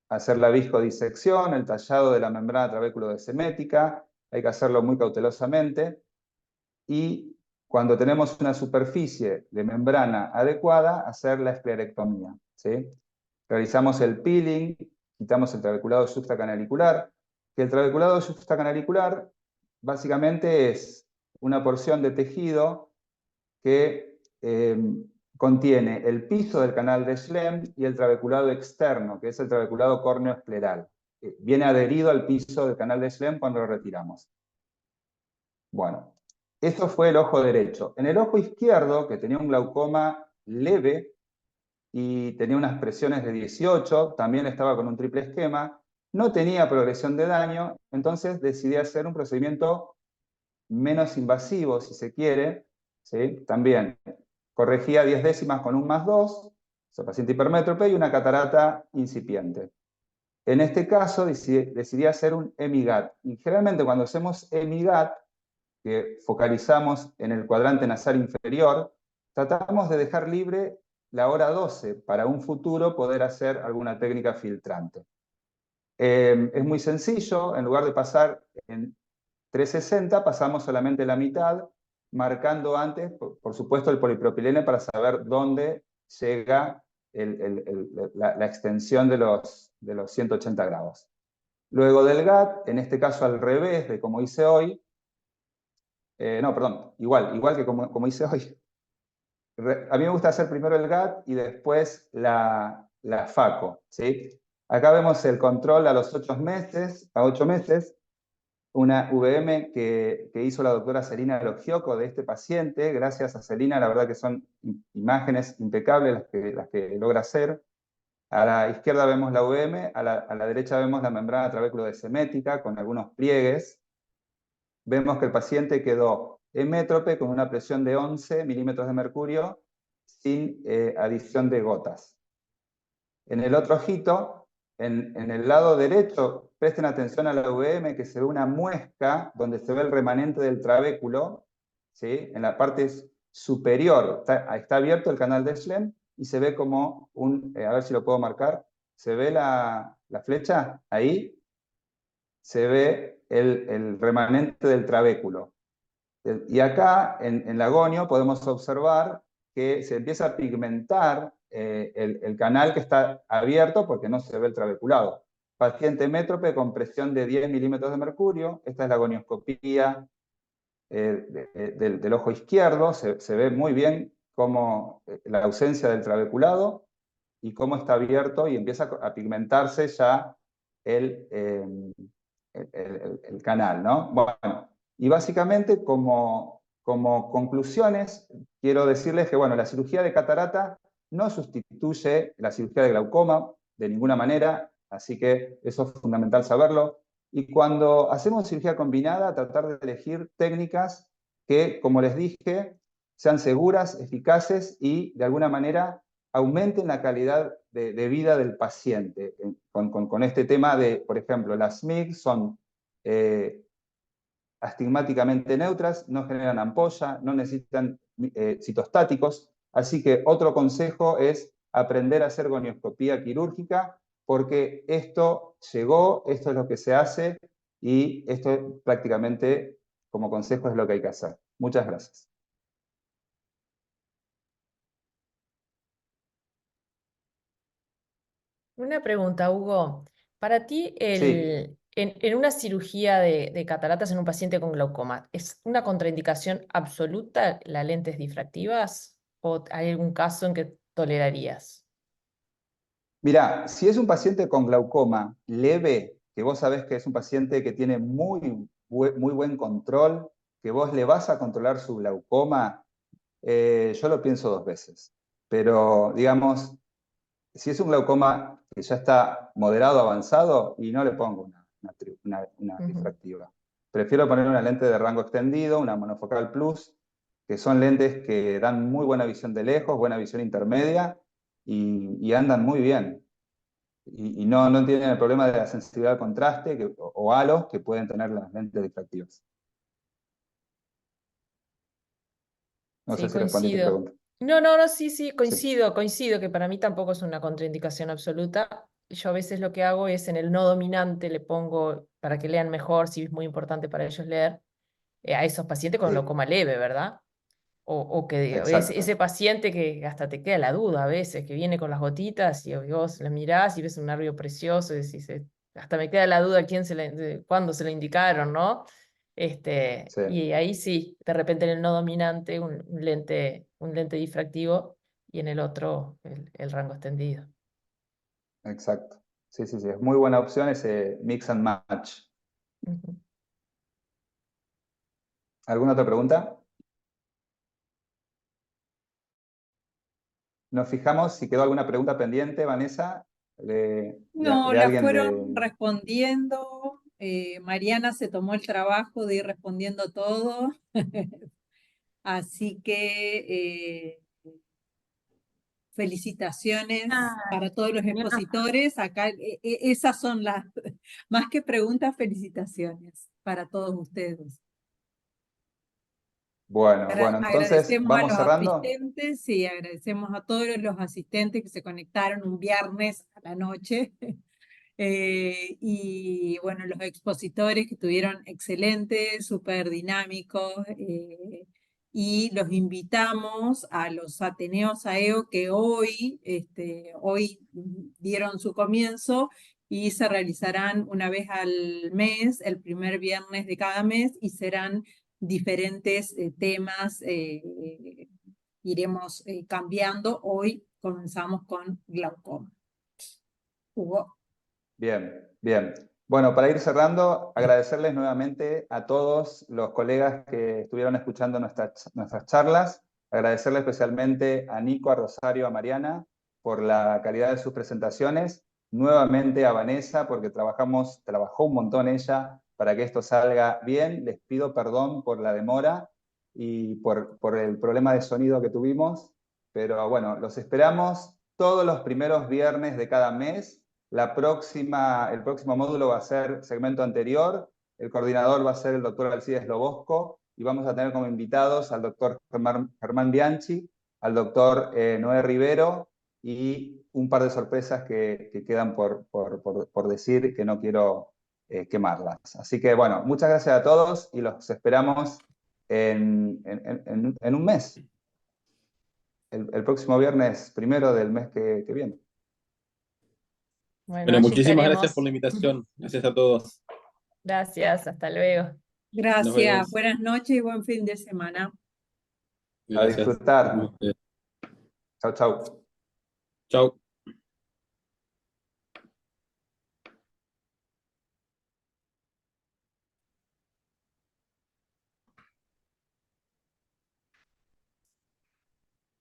Hacer la viscodisección, el tallado de la membrana trabéculo-desemética, hay que hacerlo muy cautelosamente, y cuando tenemos una superficie de membrana adecuada, hacer la esclerectomía, ¿sí? Realizamos el peeling, quitamos el trabeculado supracanalicular, que el trabeculado supracanalicular básicamente es una porción de tejido que contiene el piso del canal de Schlemm y el trabeculado externo, que es el trabeculado córneo-escleral. Viene adherido al piso del canal de Schlemm cuando lo retiramos. Bueno, eso fue el ojo derecho. En el ojo izquierdo, que tenía un glaucoma leve y tenía unas presiones de 18, también estaba con un triple esquema, no tenía progresión de daño, entonces decidí hacer un procedimiento menos invasivo, si se quiere, ¿sí? También corregía 10 décimas con un +2, paciente hipermétrope, y una catarata incipiente. En este caso decidí hacer un EMIGAT. Y generalmente cuando hacemos EMIGAT, que focalizamos en el cuadrante nasal inferior, tratamos de dejar libre la hora 12 para un futuro poder hacer alguna técnica filtrante. Es muy sencillo, en lugar de pasar en 360, pasamos solamente la mitad, marcando antes, por supuesto, el polipropileno para saber dónde llega la extensión de los 180 grados. Luego del GAT, en este caso al revés de como hice hoy, no, perdón, igual que como hice hoy. A mí me gusta hacer primero el GAT y después la FACO, ¿sí? Acá vemos el control a los 8 meses, una VM que hizo la doctora Celina Logioco de este paciente. Gracias a Celina, la verdad que son imágenes impecables las que logra hacer. A la izquierda vemos la VM, a la derecha vemos la membrana trabéculo-desemética con algunos pliegues. Vemos que el paciente quedó hemétrope con una presión de 11 milímetros de mercurio sin adición de gotas. En el otro ojito, en el lado derecho, presten atención a la VM, que se ve una muesca donde se ve el remanente del trabéculo, ¿sí? En la parte superior está abierto el canal de Schlemm y se ve como a ver si lo puedo marcar, se ve la flecha ahí, se ve el remanente del trabéculo. Y acá, en el agonio, podemos observar que se empieza a pigmentar el canal que está abierto porque no se ve el trabeculado. Paciente métrope con presión de 10 milímetros de mercurio. Esta es la agonioscopía del ojo izquierdo. Se ve muy bien cómo la ausencia del trabeculado y cómo está abierto y empieza a pigmentarse ya el canal, ¿no? Bueno, y básicamente como conclusiones, quiero decirles que, bueno, la cirugía de catarata no sustituye la cirugía de glaucoma de ninguna manera, así que eso es fundamental saberlo. Y cuando hacemos cirugía combinada, tratar de elegir técnicas que, como les dije, sean seguras, eficaces y, de alguna manera, aumenten la calidad de vida del paciente. Con este tema de, por ejemplo, las MIG son astigmáticamente neutras, no generan ampolla, no necesitan citostáticos. Así que otro consejo es aprender a hacer gonioscopía quirúrgica, porque esto llegó, esto es lo que se hace, y esto prácticamente, como consejo, es lo que hay que hacer. Muchas gracias. Una pregunta, Hugo. Para ti, Sí. en una cirugía de cataratas en un paciente con glaucoma, ¿es una contraindicación absoluta las lentes difractivas? ¿O hay algún caso en que tolerarías? Mirá, si es un paciente con glaucoma leve, que vos sabés que es un paciente que tiene muy buen control, que vos le vas a controlar su glaucoma, yo lo pienso dos veces. Pero, digamos, si es un glaucoma que ya está moderado, avanzado, y no le pongo una Ujú. difractiva. Prefiero poner una lente de rango extendido, una monofocal plus, que son lentes que dan muy buena visión de lejos, buena visión intermedia, y andan muy bien. Y no tienen el problema de la sensibilidad al contraste o halos que pueden tener las lentes difractivas. No sé Sí, si respondí tu coincido. pregunta. No, no, no, sí, sí, Sí, coincido que para mí tampoco es una contraindicación absoluta. Yo a veces lo que hago es en el no dominante le pongo, para que lean mejor, si es muy importante para ellos leer, a esos pacientes con sí, glaucoma leve, ¿verdad? O que digo, ese exacto. paciente que hasta te queda la duda a veces, que viene con las gotitas y vos le mirás y ves un nervio precioso y decís, hasta me queda la duda cuándo se le indicaron, ¿no? Sí, Y ahí sí, de repente en el no dominante un lente difractivo y en el otro el rango extendido. exacto. Sí, sí, sí. Es muy buena opción ese mix and match. Ujú. ¿Alguna otra pregunta? Nos fijamos si quedó alguna pregunta pendiente, Vanessa, No, de las alguien de... fueron respondiendo. Mariana se tomó el trabajo de ir respondiendo todo. Así que felicitaciones Ah, para todos los no, expositores. Acá esas son las, más que preguntas, felicitaciones para todos ustedes. Bueno, entonces Agradecemos a vamos los cerrando. asistentes y agradecemos a todos los asistentes que se conectaron un viernes a la noche. Y bueno, los expositores que estuvieron excelentes, súper dinámicos, y los invitamos a los Ateneos AEO que hoy dieron su comienzo y se realizarán una vez al mes, el primer viernes de cada mes, y serán diferentes temas, iremos cambiando. Hoy comenzamos con glaucoma. Hugo. Bien, bien. Bueno, para ir cerrando, agradecerles nuevamente a todos los colegas que estuvieron escuchando nuestras charlas. Agradecerle especialmente a Nico, a Rosario, a Mariana por la calidad de sus presentaciones. Nuevamente a Vanessa, porque trabajó un montón ella para que esto salga bien. Les pido perdón por la demora y por el problema de sonido que tuvimos. Pero bueno, los esperamos todos los primeros viernes de cada mes. El próximo módulo va a ser segmento anterior, el coordinador va a ser el doctor Alcides Lobosco, y vamos a tener como invitados al doctor Germán Bianchi, al doctor Noé Rivero, y un par de sorpresas que quedan por decir, que no quiero quemarlas. Así que bueno, muchas gracias a todos y los esperamos en un mes, el próximo viernes primero del mes que viene. Bueno, Bueno, allí muchísimas gracias por estaremos. la invitación. Gracias a todos. Gracias, hasta luego. Nos Gracias, vemos. buenas noches y buen fin de semana. A Gracias. disfrutar. Chau, chau. Chao.